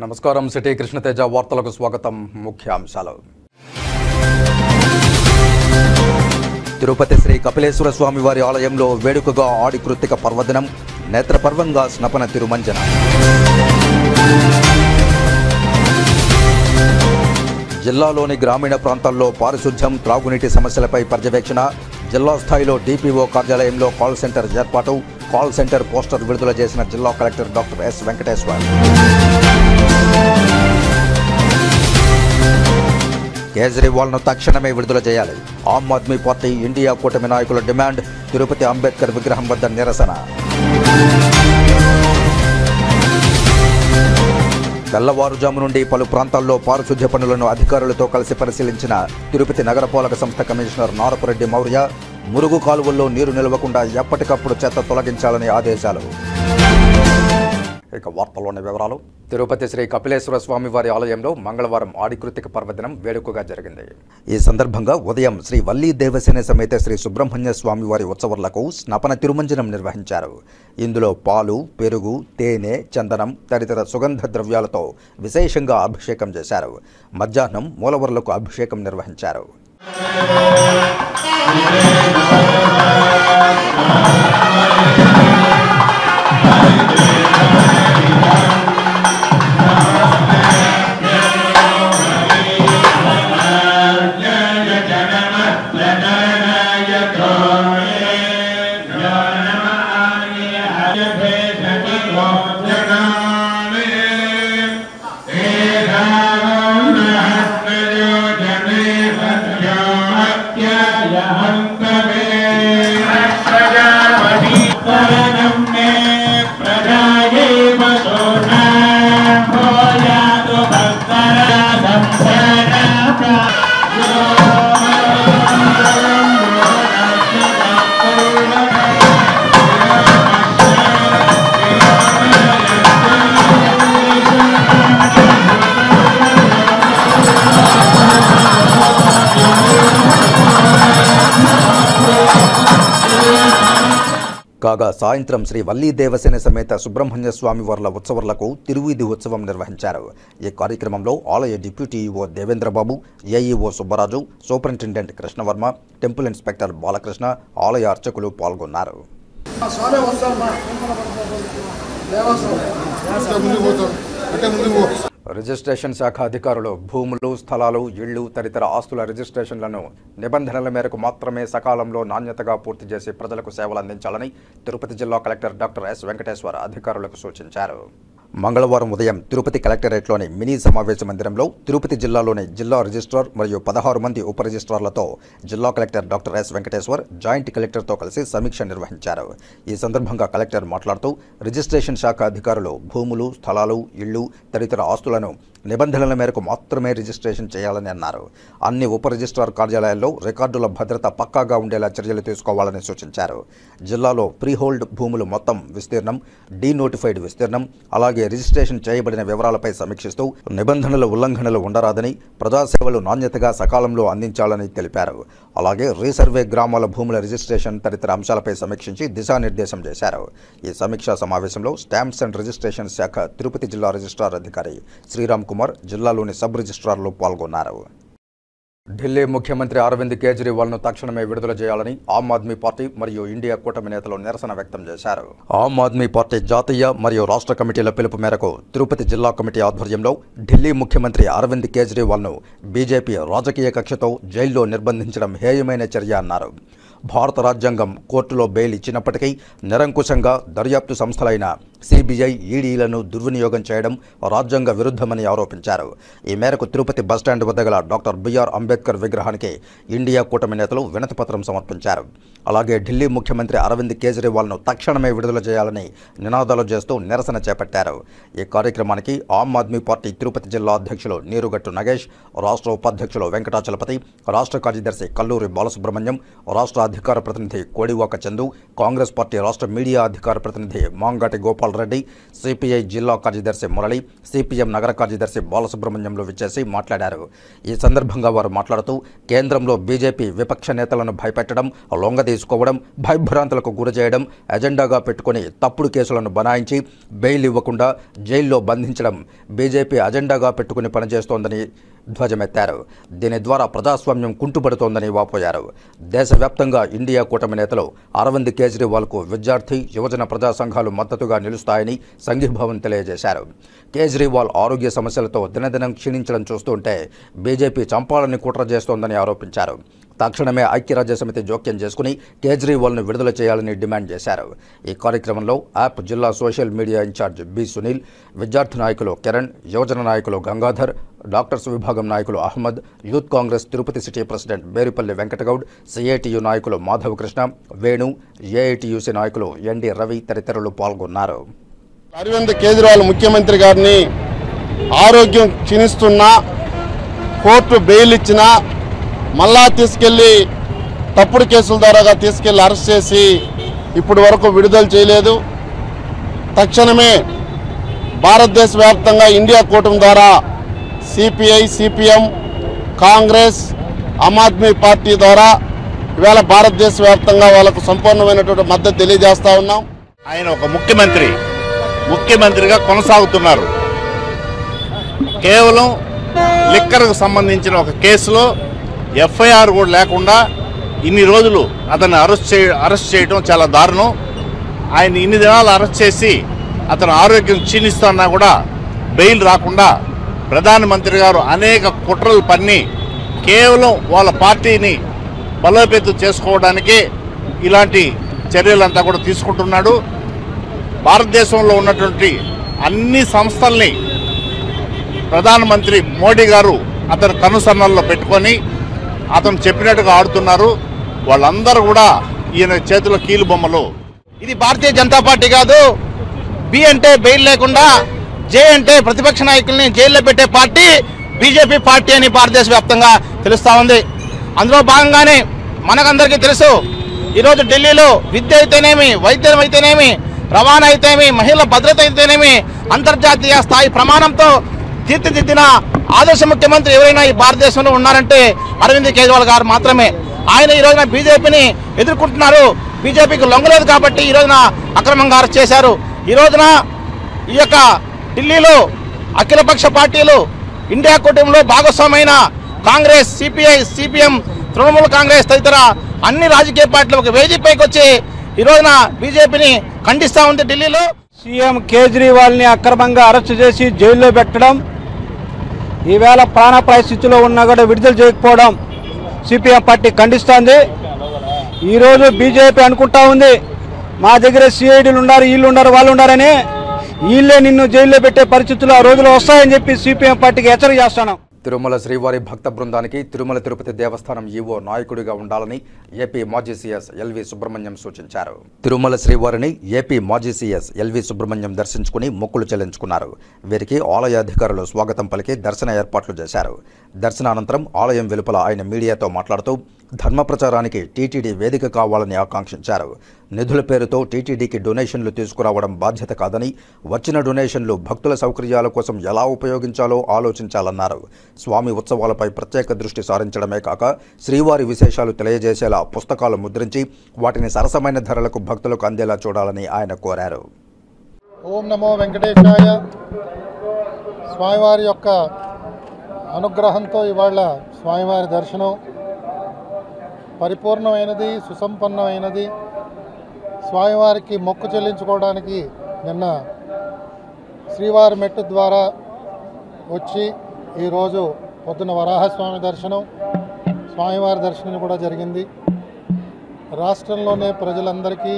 నమస్కారం సిటీ కృష్ణతేజ వార్తలకు స్వాగతం. ముఖ్యాంశాలు. తిరుపతి శ్రీ కపిలేశ్వర స్వామి వారి ఆలయంలో వేడుకగా ఆడి కృత్తిక పర్వదినం, నేత్రపర్వంగా స్నపన తిరుమంజన. జిల్లాలోని గ్రామీణ ప్రాంతాల్లో పారిశుధ్యం, త్రాగునీటి సమస్యలపై పర్యవేక్షణ. జిల్లా స్థాయిలో డిపిఓ కార్యాలయంలో కాల్ సెంటర్ ఏర్పాటు. కాల్ సెంటర్ పోస్టర్ విడుదల చేసిన జిల్లా కలెక్టర్ డాక్టర్ ఎస్ వెంకటేశ్వర్. కేజ్రీవాల్ను తక్షణమే విడుదల చేయాలి. ఆమ్ ఆద్మీ పార్టీ, ఇండియా కూటమి నాయకుల డిమాండ్. తిరుపతి అంబేద్కర్ విగ్రహం వద్ద నిరసన. తెల్లవారుజాము నుండి పలు ప్రాంతాల్లో పారిశుధ్య పనులను అధికారులతో కలిసి పరిశీలించిన తిరుపతి నగరపాలక సంస్థ కమిషనర్ నారపురెడ్డి మౌర్య. మురుగు కాలువల్లో నీరు నిలవకుండా ఎప్పటికప్పుడు చెత్త తొలగించాలని ఆదేశాలు. ఇక వార్తల్లోని వివరాలు. తిరుపతి శ్రీ కపిలేశ్వర స్వామి వారి ఆలయంలో మంగళవారం ఆడి కృత్తిక పర్వదినం వేడుకగా జరిగింది. ఈ సందర్భంగా ఉదయం శ్రీ వల్లీ దేవసేన సమేత శ్రీ సుబ్రహ్మణ్య స్వామి వారి ఉత్సవాలకు స్నపన తిరుమంజనం నిర్వహించారు. ఇందులో పాలు, పెరుగు, తేనె, చందనం తదితర సుగంధ ద్రవ్యాలతో విశేషంగా అభిషేకం చేశారు. మధ్యాహ్నం మూలవర్లకు అభిషేకం నిర్వహించారు. కాగా సాయంత్రం శ్రీ వల్లీ దేవసేన సమేత సుబ్రహ్మణ్య స్వామి వార్ల ఉత్సవాలకు తిరువీధి ఉత్సవం నిర్వహించారు. ఈ కార్యక్రమంలో ఆలయ deputy EO Devendra Babu, AEO Subbaraju, superintendent Krishnavarma, temple inspector Balakrishna, ఆలయ అర్చకులు పాల్గొన్నారు. రిజిస్ట్రేషన్ శాఖ అధికారులు భూములు, స్థలాలు, ఇళ్లు తదితర ఆస్తుల రిజిస్ట్రేషన్లను నిబంధనల మేరకు మాత్రమే సకాలంలో నాణ్యతగా పూర్తి చేసి ప్రజలకు సేవలు అందించాలని తిరుపతి జిల్లా కలెక్టర్ డాక్టర్ ఎస్ వెంకటేశ్వర్ అధికారులకు సూచించారు. మంగళవారం ఉదయం తిరుపతి కలెక్టరేట్లోని మినీ సమావేశ మందిరంలో తిరుపతి జిల్లాలోని జిల్లా రిజిస్ట్రార్ మరియు 16 మంది ఉప రిజిస్ట్రార్లతో జిల్లా collector doctor S Venkateshwar joint కలెక్టర్తో కలిసి సమీక్ష నిర్వహించారు. ఈ సందర్భంగా కలెక్టర్ మాట్లాడుతూ రిజిస్ట్రేషన్ శాఖ అధికారులు భూములు, స్థలాలు, ఇళ్లు తదితర ఆస్తులను నిబంధనల మేరకు మాత్రమే రిజిస్ట్రేషన్ చేయాలని అన్నారు. అన్ని ఉప రిజిస్ట్రార్ కార్యాలయాల్లో రికార్డుల భద్రత పక్కాగా ఉండేలా చర్యలు తీసుకోవాలని సూచించారు. జిల్లాలో ఫ్రీహోల్డ్ భూములు మొత్తం విస్తీర్ణం, డీనోటిఫైడ్ విస్తీర్ణం, అలాగే రిజిస్ట్రేషన్ చేయబడిన వివరాలపై సమీక్షిస్తూ నిబంధనల ఉల్లంఘనలు ఉండరాదని, ప్రజాసేవలు నాణ్యతగా సకాలంలో అందించాలని తెలిపారు. అలాగే రీసర్వే గ్రామాల భూముల రిజిస్ట్రేషన్ తదితర అంశాలపై సమీక్షించి దిశానిర్దేశం చేశారు. ఈ సమీక్షా సమావేశంలో స్టాంప్స్ అండ్ రిజిస్ట్రేషన్ శాఖ తిరుపతి జిల్లా రిజిస్ట్రార్ అధికారి శ్రీరామ్ కుమార్, జిల్లాలోని సబ్ రిజిస్ట్రార్లు పాల్గొన్నారు. ఢిల్లీ ముఖ్యమంత్రి అరవింద్ కేజ్రీవాల్ను తక్షణమే విడుదల చేయాలని ఆమ్ ఆద్మీ పార్టీ మరియు ఇండియా కూటమి నేతలు నిరసన వ్యక్తం చేశారు. ఆమ్ ఆద్మీ పార్టీ జాతీయ మరియు రాష్ట్ర కమిటీల పిలుపు మేరకు తిరుపతి జిల్లా కమిటీ ఆధ్వర్యంలో ఢిల్లీ ముఖ్యమంత్రి అరవింద్ కేజ్రీవాల్ను బీజేపీ రాజకీయ కక్షతో జైల్లో నిర్బంధించడం హేయమైన చర్య అన్నారు. భారత రాజ్యాంగం కోర్టులో బెయిల్ ఇచ్చినప్పటికీ నిరంకుశంగా దర్యాప్తు సంస్థలైన సిబిఐ, ఈడీలను దుర్వినియోగం చేయడం రాజ్యాంగ విరుద్ధమని ఆరోపించారు. ఈ మేరకు తిరుపతి బస్టాండ్ వద్ద గల డాక్టర్ బిఆర్ అంబేద్కర్ విగ్రహానికి ఇండియా కూటమి నేతలు వినతిపత్రం సమర్పించారు. అలాగే ఢిల్లీ ముఖ్యమంత్రి అరవింద్ కేజ్రీవాల్ను తక్షణమే విడుదల చేయాలని నినాదాలు చేస్తూ నిరసన చేపట్టారు. ఈ కార్యక్రమానికి ఆమ్ ఆద్మీ పార్టీ తిరుపతి జిల్లా అధ్యక్షులు నీరుగట్టు నగేష్, రాష్ట్ర ఉపాధ్యక్షులు వెంకటాచలపతి, రాష్ట్ర కార్యదర్శి కల్లూరి బాలసుబ్రహ్మణ్యం, రాష్ట్ర అధికార ప్రతినిధి కోడివాక చందు, కాంగ్రెస్ పార్టీ రాష్ట్ర మీడియా అధికార ప్రతినిధి మాంగాటి గోపాల్ రెడ్డి, సిపిఐ జిల్లా కార్యదర్శి మురళి, సిపిఎం నగర కార్యదర్శి బాలసుబ్రహ్మణ్యంలు విచ్చేసి మాట్లాడారు. ఈ సందర్భంగా వారు మాట్లాడుతూ కేంద్రంలో బీజేపీ విపక్ష నేతలను భయపెట్టడం, లొంగదీసుకోవడం, భయభ్రాంతులకు గురి చేయడం ఎజెండాగా పెట్టుకుని తప్పుడు కేసులను బనాయించి బెయిల్ ఇవ్వకుండా జైల్లో బంధించడం బీజేపీ అజెండాగా పెట్టుకుని పనిచేస్తోందని ధ్వజమెత్తారు. దీని ద్వారా ప్రజాస్వామ్యం కుంటుపడుతోందని వాపోయారు. దేశవ్యాప్తంగా ఇండియా కూటమి నేతలు అరవింద్ కేజ్రీవాల్కు విద్యార్థి, యువజన ప్రజా సంఘాలు మద్దతుగా నిలుస్తాయని సంఘీభావం తెలియజేశారు. కేజ్రీవాల్ ఆరోగ్య సమస్యలతో దినదినం క్షీణించడం చూస్తుంటే బీజేపీ చంపాలని కుట్ర చేస్తోందని ఆరోపించారు. తక్షణమే ఐక్యరాజ్యసమితి జోక్యం చేసుకుని కేజ్రీవాల్ను విడుదల చేయాలని డిమాండ్ చేశారు. ఈ కార్యక్రమంలో యాప్ జిల్లా social media incharge B Sunil, విద్యార్థి నాయకులు కిరణ్, యువజన నాయకులు గంగాధర్, డాక్టర్స్ విభాగం నాయకులు Ahmed, youth Congress Tirupati city president Beripalli Venkatagoud, CITU నాయకులు మాధవ్ కృష్ణ, వేణు, ఏఐటియుసి నాయకులు ఎన్డి రవి తదితరులు పాల్గొన్నారు. అరవింద్ కేజ్రీవాల్ ముఖ్యమంత్రి గారిని ఆరోగ్యం క్షీణిస్తున్నా, కోర్టు బెయిల్ ఇచ్చినా మళ్ళా తీసుకెళ్లి తప్పుడు కేసుల ద్వారా తీసుకెళ్లి అరెస్ట్ చేసి ఇప్పటి వరకు విడుదల చేయలేదు. తక్షణమే భారతదేశ వ్యాప్తంగా ఇండియా కూటమి ద్వారా CPI, CPM, Congress, Aam Aadmi party ద్వారా ఇవాళ భారతదేశ వ్యాప్తంగా వాళ్ళకు సంపూర్ణమైనటువంటి మద్దతు తెలియజేస్తా ఉన్నాం. ఆయన ఒక ముఖ్యమంత్రిగా కొనసాగుతున్నారు. కేవలం లిక్కర్కు సంబంధించిన ఒక కేసులో ఎఫ్ఐఆర్ కూడా లేకుండా ఇన్ని రోజులు అతన్ని అరెస్ట్ చేయడం చాలా దారుణం. ఆయన ఇన్ని దినాలు అరెస్ట్ చేసి అతను ఆరోగ్యం క్షీణిస్తున్నా కూడా బెయిల్ రాకుండా ప్రధానమంత్రి గారు అనేక కుట్రలు పన్ని కేవలం వాళ్ళ పార్టీని బలోపేతం చేసుకోవడానికే ఇలాంటి చర్యలంతా కూడా తీసుకుంటున్నాడు. భారతదేశంలో ఉన్నటువంటి అన్ని సంస్థల్ని ప్రధానమంత్రి మోడీ గారు అతని కనుసన్నల్లో పెట్టుకొని అతను చెప్పినట్టుగా ఆడుతున్నారు. వాళ్ళందరూ కూడా ఈయన చేతిలో కీలు బొమ్మలు. ఇది భారతీయ జనతా పార్టీ కాదు. బి అంటే బెయిల్ లేకుండా, జే అంటే ప్రతిపక్ష నాయకుల్ని జైల్లో పెట్టే పార్టీ బీజేపీ పార్టీ అని భారతదేశ వ్యాప్తంగా తెలుస్తూ ఉంది. అందులో భాగంగానే మనకందరికీ తెలుసు, ఈరోజు ఢిల్లీలో విద్య అయితేనేమి, వైద్యం అయితేనేమి, రవాణా అయితేనేమి, మహిళల భద్రత అయితేనేమి అంతర్జాతీయ స్థాయి ప్రమాణంతో తీర్చిదిద్దిన ఆదర్శ ముఖ్యమంత్రి ఎవరైనా ఈ భారతదేశంలో ఉన్నారంటే అరవింద్ కేజ్రీవాల్ గారు మాత్రమే. ఆయన ఈ రోజున బీజేపీని ఎదుర్కొంటున్నారు. బీజేపీకి లొంగలేదు కాబట్టి ఈ రోజున అక్రమంగా అరెస్ట్ చేశారు. ఈ రోజున ఈ యొక్క ఢిల్లీలో అఖిలపక్ష పార్టీలు ఇండియా కూటమిలో భాగస్వామైన కాంగ్రెస్, సిపిఐ, సిపిఎం, తృణమూల్ కాంగ్రెస్ తదితర అన్ని రాజకీయ పార్టీలు ఒక వేదికపైకి వచ్చి ఈ రోజున బీజేపీని ఖండిస్తూ ఉంది. ఢిల్లీలో సీఎం కేజ్రీవాల్ని అక్రమంగా అరెస్టు చేసి జైల్లో పెట్టడం, ఈవేళ ప్రాణాపాయ స్థితిలో ఉన్నా కూడా విడుదల చేయకపోవడం సిపిఎం పార్టీ ఖండిస్తోంది. ఈరోజు బీజేపీ అనుకుంటా ఉంది మా దగ్గర సిఐడీలు ఉన్నారు, వీళ్ళు ఉన్నారు, వాళ్ళు ఉన్నారని. వీళ్ళే నిన్ను జైల్లో పెట్టే పరిస్థితులు ఆ రోజులు వస్తాయని చెప్పి సిపిఎం పార్టీకి హెచ్చరిక చేస్తున్నాం. తిరుమల శ్రీవారి భక్త బృందానికి తిరుమల తిరుపతి దేవస్థానం ఈవో నాయకుడిగా ఉండాలని ఏపీ మాజీ సీఎస్ ఎల్వి సుబ్రహ్మణ్యం సూచించారు. తిరుమల శ్రీవారిని ఏపీ మాజీ సీఎస్ ఎల్వి సుబ్రహ్మణ్యం దర్శించుకుని మొక్కులు చెల్లించుకున్నారు. వీరికి ఆలయ అధికారులు స్వాగతం పలికి దర్శన ఏర్పాట్లు చేశారు. దర్శనానంతరం ఆలయం వెలుపల ఆయన మీడియాతో మాట్లాడుతూ ధర్మ ప్రచారానికి టీటీడీ వేదిక కావాలని ఆకాంక్షించారు. నిధుల పేరుతో టీటీడీకి డొనేషన్లు తీసుకురావడం బాధ్యత కాదని, వచ్చిన డొనేషన్లు భక్తుల సౌకర్యాల కోసం ఎలా ఉపయోగించాలో ఆలోచించాలన్నారు. స్వామి ఉత్సవాలపై ప్రత్యేక దృష్టి సారించడమే కాక శ్రీవారి విశేషాలు తెలియజేసేలా పుస్తకాలు ముద్రించి వాటిని సరసమైన ధరలకు భక్తులకు అందేలా చూడాలని ఆయన కోరారు. ఓం నమో వెంకటేశాయ. స్వామివారి యొక్క అనుగ్రహంతో ఇవాళ స్వామివారి దర్శనం పరిపూర్ణమైనది, సుసంపన్నమైనది. స్వామివారికి మొక్కు చెల్లించుకోవడానికి నిన్న శ్రీవారి మెట్టు ద్వారా వచ్చి ఈరోజు పొద్దున వరాహస్వామి దర్శనం, స్వామివారి దర్శనం కూడా జరిగింది. రాష్ట్రంలోనే ప్రజలందరికీ,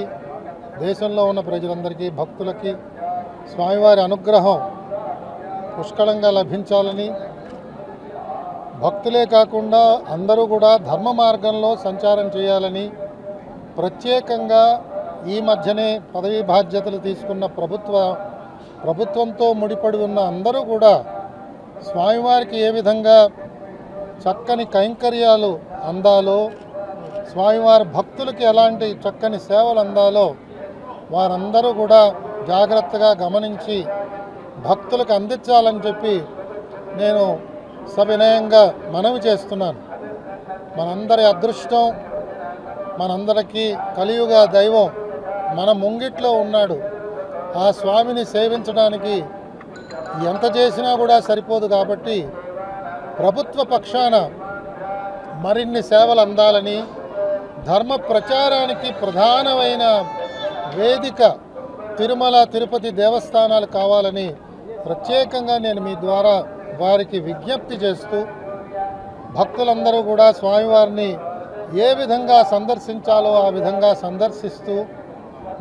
దేశంలో ఉన్న ప్రజలందరికీ, భక్తులకి స్వామివారి అనుగ్రహం పుష్కలంగా లభించాలని, భక్తులే కాకుండా అందరూ కూడా ధర్మ మార్గంలో సంచారం చేయాలని, ప్రత్యేకంగా ఈ మధ్యనే పదవీ బాధ్యతలు తీసుకున్న ప్రభుత్వంతో ముడిపడి ఉన్న అందరూ కూడా స్వామివారికి ఏ విధంగా చక్కని కైంకర్యాలు అందాలో, స్వామివారి భక్తులకి ఎలాంటి చక్కని సేవలు అందాలో వారందరూ కూడా జాగ్రత్తగా గమనించి భక్తులకు అందించాలని చెప్పి నేను సవినయంగా మనవి చేస్తున్నాను. మనందరి అదృష్టం, మనందరికీ కలియుగ దైవం మన ముంగిట్లో ఉన్నాడు. ఆ స్వామిని సేవించడానికి ఎంత చేసినా కూడా సరిపోదు. కాబట్టి ప్రభుత్వ పక్షాన మరిన్ని సేవలు అందాలని, ధర్మ ప్రచారానికి ప్రధానమైన వేదిక తిరుమల తిరుపతి దేవస్థానాలు కావాలని ప్రత్యేకంగా నేను మీ ద్వారా వారికి విజ్ఞప్తి చేస్తూ, భక్తులందరూ కూడా స్వామివారిని ఏ విధంగా సందర్శించాలో ఆ విధంగా సందర్శిస్తూ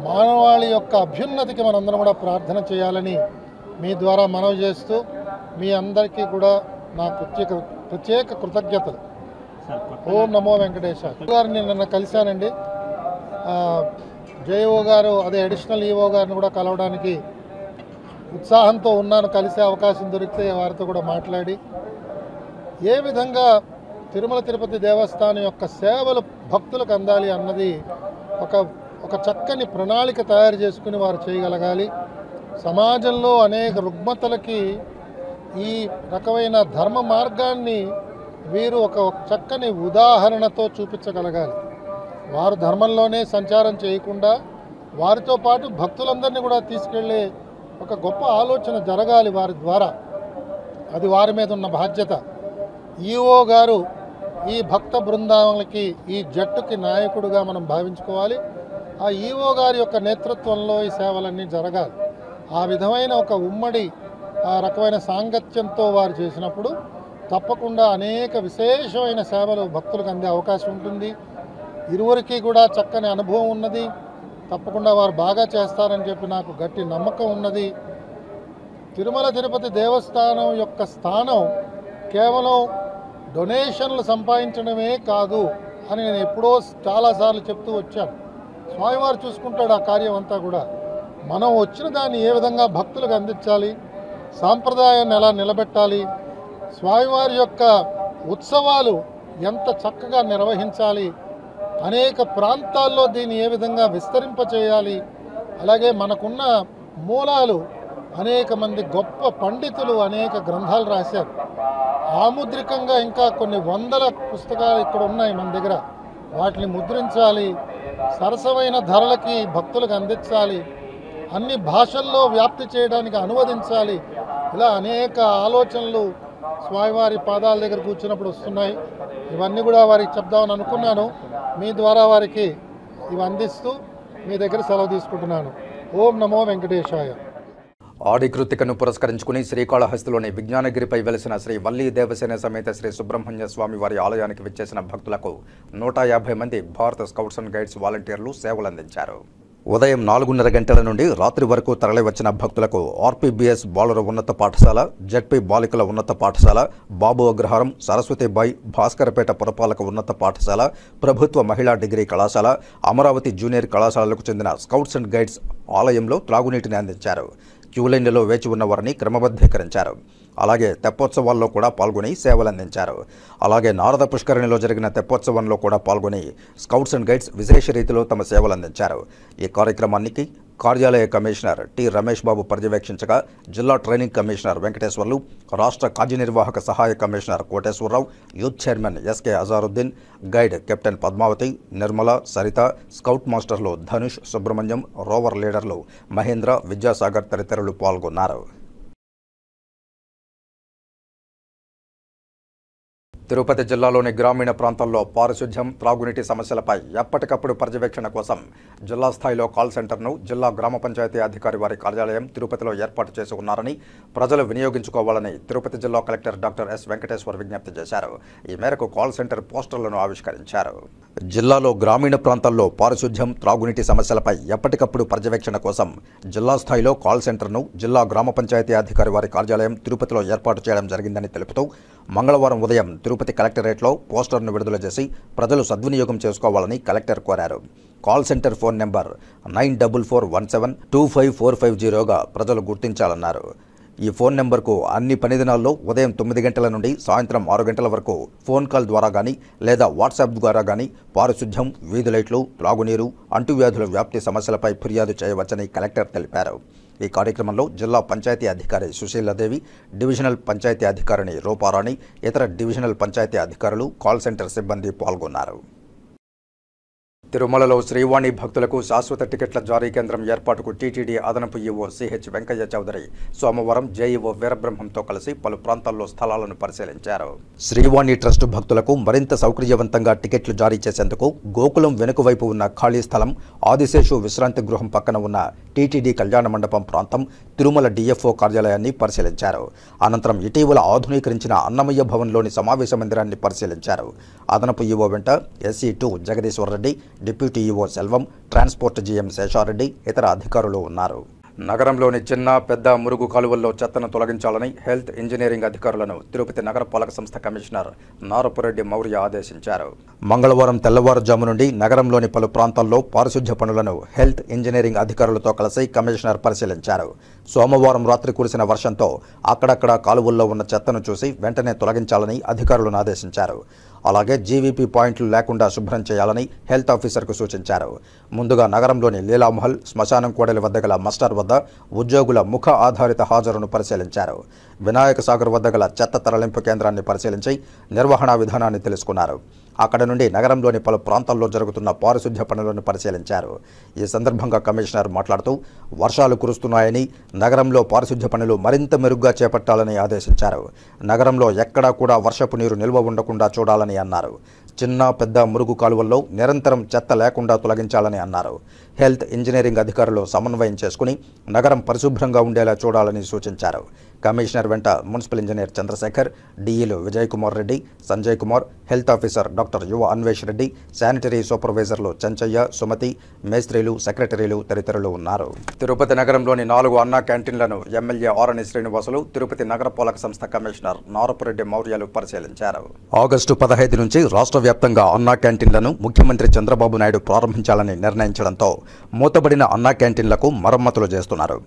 మానవాళి యొక్క అభ్యున్నతికి మనందరం కూడా ప్రార్థన చేయాలని మీ ద్వారా మనవి చేస్తూ, మీ అందరికీ కూడా నా ప్రత్యేక కృతజ్ఞతలు. ఓం నమో వెంకటేశాయ. గారిని నిన్న కలిశానండి. జేఓ గారు, అదే అడిషనల్ ఈఓ గారిని కూడా కలవడానికి ఉత్సాహంతో ఉన్నాను. కలిసే అవకాశం దొరికితే వారితో కూడా మాట్లాడి ఏ విధంగా తిరుమల తిరుపతి దేవస్థానం యొక్క సేవలు భక్తులకు అందాలి అన్నది ఒక చక్కని ప్రణాళిక తయారు చేసుకుని వారు చేయగలగాలి. సమాజంలో అనేక రుగ్మతలకి ఈ రకమైన ధర్మ మార్గాన్ని వీరు ఒక చక్కని ఉదాహరణతో చూపించగలగాలి. వారు ధర్మంలోనే సంచారం చేయకుండా వారితో పాటు భక్తులందరినీ కూడా తీసుకెళ్లే ఒక గొప్ప ఆలోచన జరగాలి వారి ద్వారా. అది వారి మీద ఉన్న బాధ్యత. ఈఓ గారు ఈ భక్త బృందాలకి, ఈ జట్టుకి నాయకుడిగా మనం భావించుకోవాలి. ఆ ఈఓ గారి యొక్క నేతృత్వంలో ఈ సేవలన్నీ జరగాలి. ఆ విధమైన ఒక ఉమ్మడి ఆ రకమైన సాంగత్యంతో వారు చేసినప్పుడు తప్పకుండా అనేక విశేషమైన సేవలు భక్తులకు అందే అవకాశం ఉంటుంది. ఇరువురికి కూడా చక్కని అనుభవం ఉన్నది. తప్పకుండా వారు బాగా చేస్తారని చెప్పి నాకు గట్టి నమ్మకం ఉన్నది. తిరుమల తిరుపతి దేవస్థానం యొక్క స్థానం కేవలం డొనేషన్లు సంపాదించడమే కాదు అని నేను ఎప్పుడో చాలాసార్లు చెప్తూ వచ్చాను. స్వామివారు చూసుకుంటాడు ఆ కార్యం అంతా కూడా. మనం వచ్చిన దాన్ని ఏ విధంగా భక్తులకు అందించాలి, సాంప్రదాయాన్ని ఎలా నిలబెట్టాలి, స్వామివారి యొక్క ఉత్సవాలు ఎంత చక్కగా నిర్వహించాలి, అనేక ప్రాంతాల్లో దీన్ని ఏ విధంగా విస్తరింపచేయాలి, అలాగే మనకున్న మూలాలు అనేక మంది గొప్ప పండితులు అనేక గ్రంథాలు రాశారు. ఆముద్రికంగా ఇంకా కొన్ని వందల పుస్తకాలు ఇక్కడ ఉన్నాయి మన దగ్గర. వాటిని ముద్రించాలి, సరసమైన ధరలకి భక్తులకు అందించాలి, అన్ని భాషల్లో వ్యాప్తి చేయడానికి అనువదించాలి. ఇలా అనేక ఆలోచనలు స్వామివారి పాదాల దగ్గర కూర్చున్నప్పుడు వస్తున్నాయి. ఇవన్నీ కూడా వారికి చెప్దామని అనుకున్నాను. మీ ద్వారా వారికి ఇవి అందిస్తూ మీ దగ్గర సెలవు తీసుకుంటున్నాను. ఓం నమో వెంకటేశాయ. ఆడి కృతికను పురస్కరించుకుని శ్రీకాళహస్తిలోని విజ్ఞానగిరిపై వెలిసిన శ్రీ వల్లీ దేవసేన సమేత శ్రీ సుబ్రహ్మణ్య స్వామి వారి ఆలయానికి విచ్చేసిన భక్తులకు 150 మంది భారత స్కౌట్స్ అండ్ గైడ్స్ వాలంటీర్లు సేవలందించారు. ఉదయం 4:30 గంటల నుండి రాత్రి వరకు తరలివచ్చిన భక్తులకు ఆర్పీబీఎస్ బాలుర ఉన్నత పాఠశాల, జెడ్పీ బాలికల ఉన్నత పాఠశాల, బాబు అగ్రహారం, సరస్వతిబాయి భాస్కరపేట పురపాలక ఉన్నత పాఠశాల, ప్రభుత్వ మహిళా డిగ్రీ కళాశాల, అమరావతి జూనియర్ కళాశాలలకు చెందిన స్కౌట్స్ అండ్ గైడ్స్ ఆలయంలో త్రాగునీటిని అందించారు. క్యూలైన్లలో వేచి ఉన్న వారిని క్రమబద్ధీకరించారు. అలాగే తెప్పోత్సవాల్లో కూడా పాల్గొని సేవలందించారు. అలాగే నారద పుష్కరిణిలో జరిగిన తెప్పోత్సవంలో కూడా పాల్గొని స్కౌట్స్ అండ్ గైడ్స్ విశేష రీతిలో తమ సేవలందించారు. ఈ కార్యక్రమానికి కార్యాలయ కమిషనర్ టి రమేష్ బాబు పర్యవేక్షించగా జిల్లా ట్రైనింగ్ కమిషనర్ వెంకటేశ్వర్లు, రాష్ట్ర కార్యనిర్వాహక సహాయ commissioner Koteswararao, youth chairman SK Azharuddin, guide captain Padmavathi, Nirmala, Saritha, scout మాస్టర్లు ధనుష్, సుబ్రహ్మణ్యం, రోవర్ లీడర్లు మహేంద్ర, విద్యాసాగర్ తదితరులు పాల్గొన్నారు. తిరుపతి జిల్లాలోని గ్రామీణ ప్రాంతాల్లో పారిశుధ్యం, త్రాగునీటి సమస్యలపై ఎప్పటికప్పుడు పర్యవేక్షణ కోసం జిల్లా స్థాయిలో కాల్ సెంటర్ను జిల్లా గ్రామ పంచాయతీ అధికారి వారి కార్యాలయం తిరుపతిలో ఏర్పాటు చేసి ఉన్నారని, ప్రజలు వినియోగించుకోవాలని తిరుపతి జిల్లా కలెక్టర్ డాక్టర్ ఎస్ వెంకటేశ్వర్ విజ్ఞప్తి చేశారు. ఈ మేరకు కాల్ సెంటర్ పోస్టర్లను ఆవిష్కరించారు. జిల్లాలో గ్రామీణ ప్రాంతాల్లో పారిశుధ్యం, త్రాగునీటి సమస్యలపై ఎప్పటికప్పుడు పర్యవేక్షణ కోసం జిల్లా స్థాయిలో కాల్ సెంటర్ను జిల్లా గ్రామ పంచాయతీ అధికారి వారి కార్యాలయం తిరుపతిలో ఏర్పాటు చేయడం జరిగిందని తెలుపుతూ మంగళవారం ఉదయం తిరుపతి కలెక్టరేట్లో పోస్టర్ను విడుదల చేసి ప్రజలు సద్వినియోగం చేసుకోవాలని కలెక్టర్ కోరారు. కాల్ సెంటర్ ఫోన్ నెంబర్ 9441725450గా ప్రజలు గుర్తించాలన్నారు. ఈ ఫోన్ నెంబర్కు అన్ని పని దినాల్లో ఉదయం 9 గంటల నుండి సాయంత్రం 6 గంటల వరకు ఫోన్ కాల్ ద్వారా కానీ లేదా వాట్సాప్ ద్వారా కానీ పారిశుధ్యం, వీధి లైట్లు, త్రాగునీరు, అంటువ్యాధుల వ్యాప్తి సమస్యలపై ఫిర్యాదు చేయవచ్చని కలెక్టర్ తెలిపారు. ఈ కార్యక్రమంలో జిల్లా పంచాయతీ అధికారి సుశీలాదేవి, డివిజనల్ పంచాయతీ అధికారిని రూపారాణి, ఇతర డివిజనల్ పంచాయతీ అధికారులు, కాల్ సెంటర్ సిబ్బంది పాల్గొన్నారు. తిరుమలలో శ్రీవాణి భక్తులకు శాశ్వత టికెట్ల జారీ కేంద్రం ఏర్పాటుకు టీటీడీ అదనపు ఈవో సిహెచ్ వెంకయ్య చౌదరి సోమవారం జేఈఓ వీరబ్రహ్మంతో కలిసి పలు ప్రాంతాల్లో స్థలాలను పరిశీలించారు. శ్రీవాణి ట్రస్ట్ భక్తులకు మరింత సౌకర్యవంతంగా టికెట్లు జారీ చేసేందుకు గోకులం వెనుక వైపు ఉన్న ఖాళీ స్థలం, ఆదిశేషు విశ్రాంతి గృహం పక్కన ఉన్న టీటీడీ కళ్యాణ మండపం ప్రాంతం, తిరుమల డిఎఫ్ఓ కార్యాలయాన్ని పరిశీలించారు. అనంతరం ఇటీవల ఆధునీకరించిన అన్నమయ్య భవన్లోని సమావేశ మందిరాన్ని పరిశీలించారు. అదనపు ఈవో వెంట SE2 Jagadishwar Reddy, deputy EO Selvam, transport GM Seshareddy, ఇతర అధికారులు ఉన్నారు. నగరంలోని చిన్న పెద్ద మురుగు కాలువల్లో చెత్తను తొలగించాలని హెల్త్ ఇంజనీరింగ్ అధికారులను తిరుపతి నగరపాలక సంస్థ కమిషనర్ నారపురెడ్డి మౌర్య ఆదేశించారు. మంగళవారం తెల్లవారుజాము నుండి నగరంలోని పలు ప్రాంతాల్లో పారిశుధ్య పనులను హెల్త్ ఇంజనీరింగ్ అధికారులతో కలిసి కమిషనర్ పరిశీలించారు. సోమవారం రాత్రి కురిసిన వర్షంతో అక్కడక్కడ కాలువల్లో ఉన్న చెత్తను చూసి వెంటనే తొలగించాలని అధికారులను ఆదేశించారు. అలాగే జీవీపీ పాయింట్లు లేకుండా శుభ్రం చేయాలని హెల్త్ ఆఫీసర్కు సూచించారు. ముందుగా నగరంలోని లీలామహల్, శ్మశానం కూడలి వద్ద గల మస్టర్ వద్ద ఉద్యోగుల ముఖ ఆధారిత హాజరును పరిశీలించారు. వినాయక సాగర్ వద్ద గల చెత్త తరలింపు కేంద్రాన్ని పరిశీలించి నిర్వహణ విధానాన్ని తెలుసుకున్నారు. అక్కడ నుండి నగరంలోని పలు ప్రాంతాల్లో జరుగుతున్న పారిశుధ్య పనులను పరిశీలించారు. ఈ సందర్భంగా కమిషనర్ మాట్లాడుతూ వర్షాలు కురుస్తున్నాయని, నగరంలో పారిశుధ్య పనులు మరింత మెరుగ్గా చేపట్టాలని ఆదేశించారు. నగరంలో ఎక్కడా కూడా వర్షపు నీరు నిల్వ ఉండకుండా చూడాలని అన్నారు. చిన్న పెద్ద మురుగు కాలువల్లో నిరంతరం చెత్త లేకుండా తొలగించాలని అన్నారు. హెల్త్ ఇంజనీరింగ్ అధికారులు సమన్వయం చేసుకుని నగరం పరిశుభ్రంగా ఉండేలా చూడాలని సూచించారు. కమిషనర్ వెంట మున్సిపల్ ఇంజనీర్ చంద్రశేఖర్, డీఈలు Vijay Kumar Reddy, Sanjay Kumar, health officer doctor Yuva Anvesh Reddy, sanitary సూపర్వైజర్లు చెంచయ్య, సుమతి, మేస్త్రీలు, సెక్రటరీలు తదితరులు ఉన్నారు. తిరుపతి నగరంలోని 4 అన్నా క్యాంటీన్లను ఎమ్మెల్యే ఆరణి శ్రీనివాసులు, తిరుపతి నగరపాలక సంస్థ కమిషనర్ నారపురెడ్డి మౌర్యలు పరిశీలించారు. ఆగస్టు 15 నుంచి రాష్ట్ర వ్యాప్తంగా అన్నా క్యాంటీన్లను ముఖ్యమంత్రి చంద్రబాబు నాయుడు ప్రారంభించాలని నిర్ణయించడంతో మూతబడిన అన్నా క్యాంటీన్లకు మరమ్మతులు చేస్తున్నారు.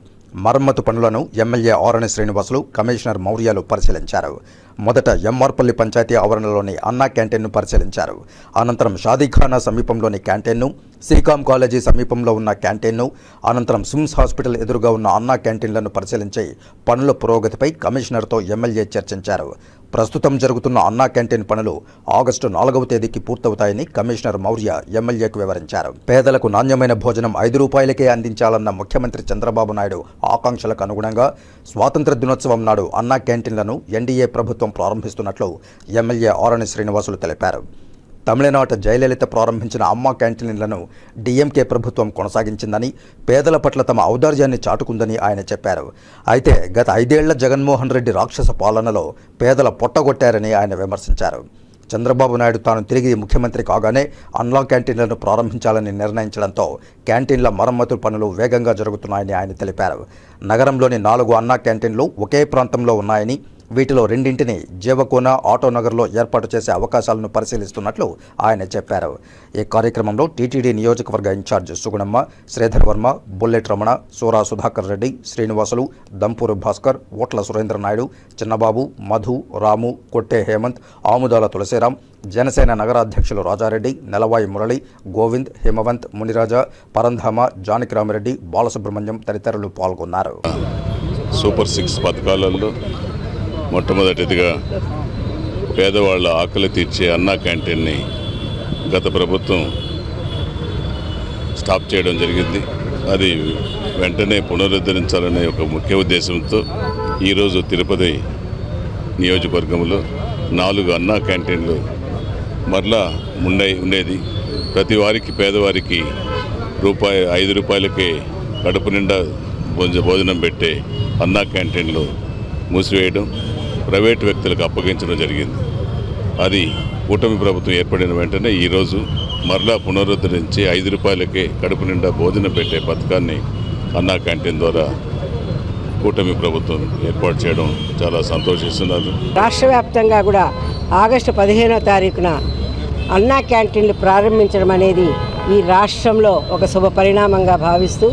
మరమ్మతు పనులను ఎమ్మెల్యే ఆరణి శ్రీనివాసులు, కమిషనర్ మౌర్యలు పరిశీలించారు. మొదట ఎంఆర్పల్లి పంచాయతీ ఆవరణలోని అన్నా క్యాంటీన్ను పరిశీలించారు. అనంతరం షాదీఖానా సమీపంలోని క్యాంటీన్ను, శ్రీకాం కాలేజీ సమీపంలో ఉన్న క్యాంటీన్ను, అనంతరం సిమ్స్ హాస్పిటల్ ఎదురుగా ఉన్న అన్నా క్యాంటీన్లను పరిశీలించి పనుల పురోగతిపై కమిషనర్తో ఎమ్మెల్యే చర్చించారు. ప్రస్తుతం జరుగుతున్న అన్నా క్యాంటీన్ పనులు ఆగస్టు 4వ తేదీకి పూర్తవుతాయని కమిషనర్ మౌర్య ఎమ్మెల్యేకు వివరించారు. పేదలకు నాణ్యమైన భోజనం 5 రూపాయలకే అందించాలన్న ముఖ్యమంత్రి చంద్రబాబు నాయుడు ఆకాంక్షలకు అనుగుణంగా స్వాతంత్ర దినోత్సవం నాడు అన్నా క్యాంటీన్లను ఎన్డీఏ ప్రభుత్వం ప్రారంభిస్తున్నట్లు ఎమ్మెల్యే ఆరణి శ్రీనివాసులు తెలిపారు. తమిళనాట జయలలిత ప్రారంభించిన అమ్మా క్యాంటీన్లను డీఎంకే ప్రభుత్వం కొనసాగించిందని, పేదల పట్ల తమ ఔదార్యాన్ని చాటుకుందని ఆయన చెప్పారు. అయితే గత 5 ఏళ్ల జగన్మోహన్ రెడ్డి రాక్షస పాలనలో పేదల పొట్టగొట్టారని ఆయన విమర్శించారు. చంద్రబాబు నాయుడు తాను తిరిగి ముఖ్యమంత్రి కాగానే అన్నా క్యాంటీన్లను ప్రారంభించాలని నిర్ణయించడంతో క్యాంటీన్ల మరమ్మతు పనులు వేగంగా జరుగుతున్నాయని ఆయన తెలిపారు. నగరంలోని 4 అన్నా క్యాంటీన్లు ఒకే ప్రాంతంలో ఉన్నాయని, వీటిలో 2ంటిని జీవకోన, ఆటోనగర్లో ఏర్పాటు చేసే అవకాశాలను పరిశీలిస్తున్నట్లు ఆయన చెప్పారు. ఈ కార్యక్రమంలో టీటీడీ నియోజకవర్గ ఇన్ఛార్జ్ సుగుణమ్మ, శ్రీధర్ వర్మ, బుల్లెట్ రమణ, సూరా సుధాకర్ రెడ్డి, శ్రీనివాసులు, దంపూరు భాస్కర్, ఓట్ల సురేంద్ర నాయుడు, చిన్నబాబు, మధు, రాము, కొట్టే హేమంత్, ఆముదాల తులసిరాం, జనసేన నగరాధ్యక్షులు రాజారెడ్డి, నెలవాయి మురళి, గోవింద్, హిమవంత్, మునిరాజా, పరంధామ, జానకిరామిరెడ్డి, బాలసుబ్రహ్మణ్యం తదితరులు పాల్గొన్నారు. సూపర్ 6 పథకాలలో మొట్టమొదటిదిగా పేదవాళ్ళ ఆకలి తీర్చే అన్నా క్యాంటీన్ని గత ప్రభుత్వం స్టాప్ చేయడం జరిగింది. అది వెంటనే పునరుద్ధరించాలనే ఒక ముఖ్య ఉద్దేశంతో ఈరోజు తిరుపతి నియోజకవర్గంలో 4 అన్నా క్యాంటీన్లు మరలా ఉండేది. ప్రతి వారికి, పేదవారికి 5 రూపాయలకే కడుపు నిండా భోజనం పెట్టే అన్నా క్యాంటీన్లు మూసివేయడం, ప్రైవేటు వ్యక్తులకు అప్పగించడం జరిగింది. అది కూటమి ప్రభుత్వం ఏర్పడిన వెంటనే ఈరోజు మరలా పునరుద్ధరించి 5 రూపాయలకే కడుపు నిండా భోజనం పెట్టే పథకాన్ని అన్నా క్యాంటీన్ ద్వారా కూటమి ప్రభుత్వం ఏర్పాటు చేయడం చాలా సంతోషిస్తున్నారు. రాష్ట్ర వ్యాప్తంగా కూడా ఆగస్టు 15వ తారీఖున అన్నా క్యాంటీన్లు ప్రారంభించడం అనేది ఈ రాష్ట్రంలో ఒక శుభ పరిణామంగా భావిస్తూ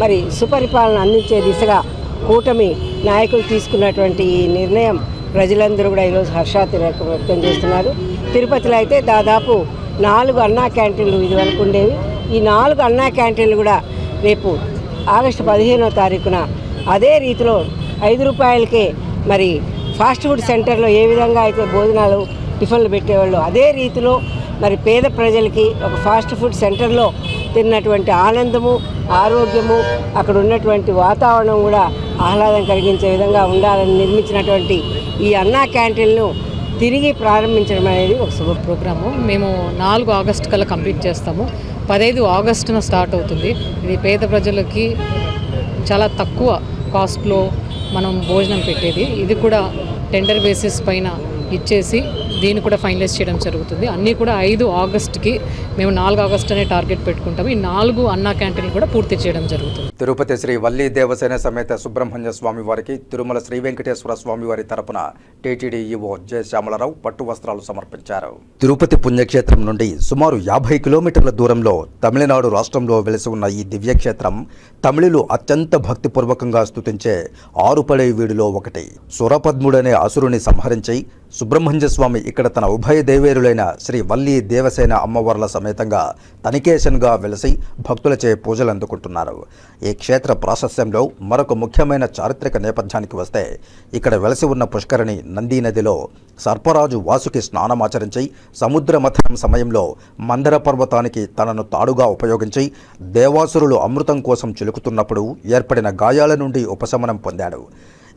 మరి సుపరిపాలన అందించే దిశగా కూటమి నాయకులు తీసుకున్నటువంటి ఈ నిర్ణయం ప్రజలందరూ కూడా ఈరోజు హర్షాతిరేకం వ్యక్తం చేస్తున్నారు. తిరుపతిలో అయితే దాదాపు 4 అన్నా క్యాంటీన్లు ఇదివరకు ఉండేవి. ఈ 4 అన్నా క్యాంటీన్లు కూడా రేపు ఆగస్టు 15వ తారీఖున అదే రీతిలో 5 రూపాయలకే మరి ఫాస్ట్ ఫుడ్ సెంటర్లో ఏ విధంగా అయితే భోజనాలు టిఫిన్లు పెట్టేవాళ్ళు అదే రీతిలో మరి పేద ప్రజలకి ఒక ఫాస్ట్ ఫుడ్ సెంటర్లో తిన్నటువంటి ఆనందము, ఆరోగ్యము, అక్కడ ఉన్నటువంటి వాతావరణం కూడా ఆహ్లాదం కలిగించే విధంగా ఉండాలని నిర్మించినటువంటి ఈ అన్నా క్యాంటీన్ను తిరిగి ప్రారంభించడం అనేది ఒక శుభ ప్రోగ్రాము. మేము 4 ఆగస్టు కల్లా కంప్లీట్ చేస్తాము. 15 ఆగస్టున స్టార్ట్ అవుతుంది. ఇది పేద ప్రజలకి చాలా తక్కువ కాస్ట్లో మనం భోజనం పెట్టేది. ఇది కూడా టెండర్ బేసిస్ పైన ఇచ్చేసి దీన్ని కూడా ఫైనలైజ్ చేయడం జరుగుతుంది. అన్నీ కూడా 5 ఆగస్టుకి మేము 4 ఆగస్టు అనే టార్గెట్ పెట్టుకుంటాము. ఈ 4 అన్నా క్యాంటీన్లు కూడా పూర్తి చేయడం జరుగుతుంది. తిరుపతి శ్రీ వల్లి దేవసేన సమేత సుబ్రహ్మణ్య స్వామి వారికి తిరుమల శ్రీ వెంకటేశ్వర స్వామి వారి తరపున టీటీడీ ఈవో జె శ్యామలరావు పట్టు వస్త్రాలు సమర్పించారు. తిరుపతి పుణ్యక్షేత్రం నుండి సుమారు 50 కిలోమీటర్ల దూరంలో తమిళనాడు రాష్ట్రంలో వెలిసి ఉన్న ఈ దివ్యక్షేత్రం తమిళులు అత్యంత భక్తిపూర్వకంగా స్తుతించే 6 పడై వీడిలో ఒకటి. సురపద్ముడనే అసురుని సంహరించి సుబ్రహ్మణ్య స్వామి ఇక్కడ తన ఉభయ దేవేరులైన శ్రీ వల్లి దేవసేన అమ్మవార్ల సమేతంగా తనికేశన్గా వెలిసి భక్తులచే పూజలు అందుకుంటున్నారు. ఈ క్షేత్ర ప్రాశస్యంలో మరొక ముఖ్యమైన చారిత్రక నేపథ్యానికి వస్తే ఇక్కడ వెలసి ఉన్న పుష్కరిణి నందీ నదిలో సర్పరాజు వాసుకి స్నానమాచరించి సముద్ర మథనం సమయంలో మందర పర్వతానికి తనను తాడుగా ఉపయోగించి దేవాసురులు అమృతం కోసం చిలుకుతున్నప్పుడు ఏర్పడిన గాయాల నుండి ఉపశమనం పొందాడు.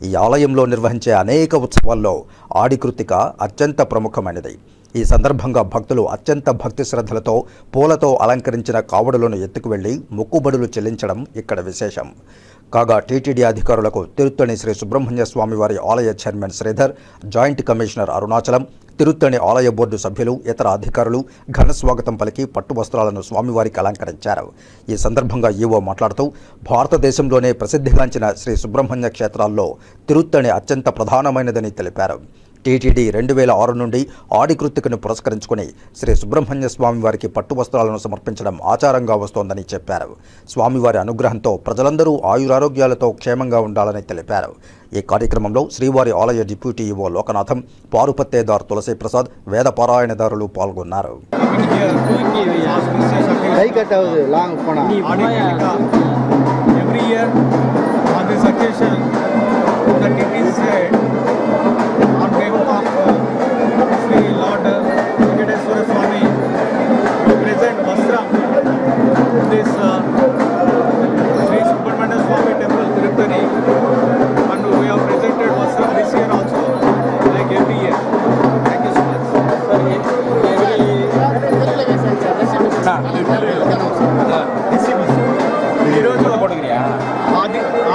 ఈ ఆలయంలో నిర్వహించే అనేక ఉత్సవాల్లో ఆడికృత్తిక అత్యంత ప్రముఖమైనది. ఈ సందర్భంగా భక్తులు అత్యంత భక్తి శ్రద్ధలతో పూలతో అలంకరించిన కావడులను ఎత్తుకువెళ్లి మొక్కుబడులు చెల్లించడం ఇక్కడ విశేషం. కాగా టీటీడీ అధికారులకు తిరుత్తణి శ్రీ సుబ్రహ్మణ్య స్వామి వారి ఆలయ chairman Sridhar, joint commissioner Arunachalam, Tiruttani ఆలయ బోర్డు సభ్యులు, ఇతర అధికారులు ఘన స్వాగతం పలికి పట్టు వస్త్రాలను స్వామివారికి అలంకరించారు. ఈ సందర్భంగా ఈవో మాట్లాడుతూ భారతదేశంలోనే ప్రసిద్ధిగాంచిన శ్రీ సుబ్రహ్మణ్య క్షేత్రాల్లో తిరుత్తణి అత్యంత ప్రధానమైనదని తెలిపారు. టీటీడీ 2006 నుండి ఆడికృత్తికను పురస్కరించుకుని శ్రీ సుబ్రహ్మణ్య స్వామి వారికి పట్టు వస్త్రాలను సమర్పించడం ఆచారంగా వస్తోందని చెప్పారు. స్వామివారి అనుగ్రహంతో ప్రజలందరూ ఆయురారోగ్యాలతో క్షేమంగా ఉండాలని తెలిపారు. ఈ కార్యక్రమంలో శ్రీవారి ఆలయ డిప్యూటీ ఈవో లోకనాథం, పారుపత్తేదార్ తులసి ప్రసాద్, వేద పారాయణదారులు పాల్గొన్నారు. on behalf of Sri Lord Venkateswara Swami, we present Vastram to this Sri Subramania Swami Temple, Tirupati, and we have presented Vastram this year also, like every year. Thank you so much.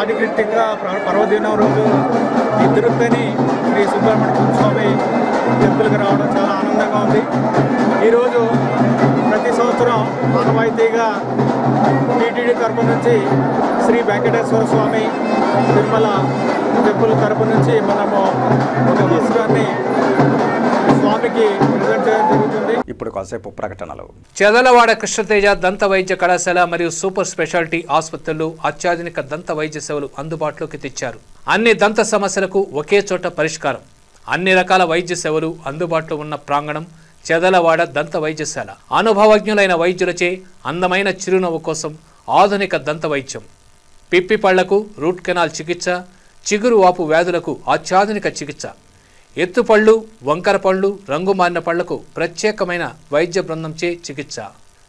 ఆదికృత్తిక పర్వదినం రోజు ఈ తిరుపతిని శ్రీ సుబ్రహ్మణ్య స్వామి టెంపుల్కి రావడం చాలా ఆనందంగా ఉంది. ఈరోజు ప్రతి సంవత్సరం ఆనవాయితీగా టీటీడీ తరపు నుంచి శ్రీ వెంకటేశ్వర స్వామి తిరుమల టెంపుల్ తరపు నుంచి మనము ఒక వస్త్రాన్ని స్వామికి ప్రజెంట్ చేయడం జరుగుతుంది. ఇప్పుడు కాసేపు ప్రకటనలు. చెదలవాడ కృష్ణతేజ దంత వైద్య కళాశాల మరియు సూపర్ స్పెషాలిటీ ఆసుపత్రులు అత్యాధునిక దంత వైద్య సేవలు అందుబాటులోకి తెచ్చారు. అన్ని దంత సమస్యలకు ఒకే చోట పరిష్కారం. అన్ని రకాల వైద్య సేవలు అందుబాటులో ఉన్న ప్రాంగణం చెదలవాడ దంత వైద్యశాల. అనుభవజ్ఞులైన వైద్యులచే అందమైన చిరునవ్వు కోసం ఆధునిక దంత వైద్యం, పిప్పి పళ్లకు రూట్ కెనాల్ చికిత్స, చిగురు వాపు వ్యాధులకు అత్యాధునిక చికిత్స, ఎత్తుపళ్ళు, వంకర పళ్ళు, రంగు మారిన పళ్లకు ప్రత్యేకమైన వైద్య బృందంచే చికిత్స.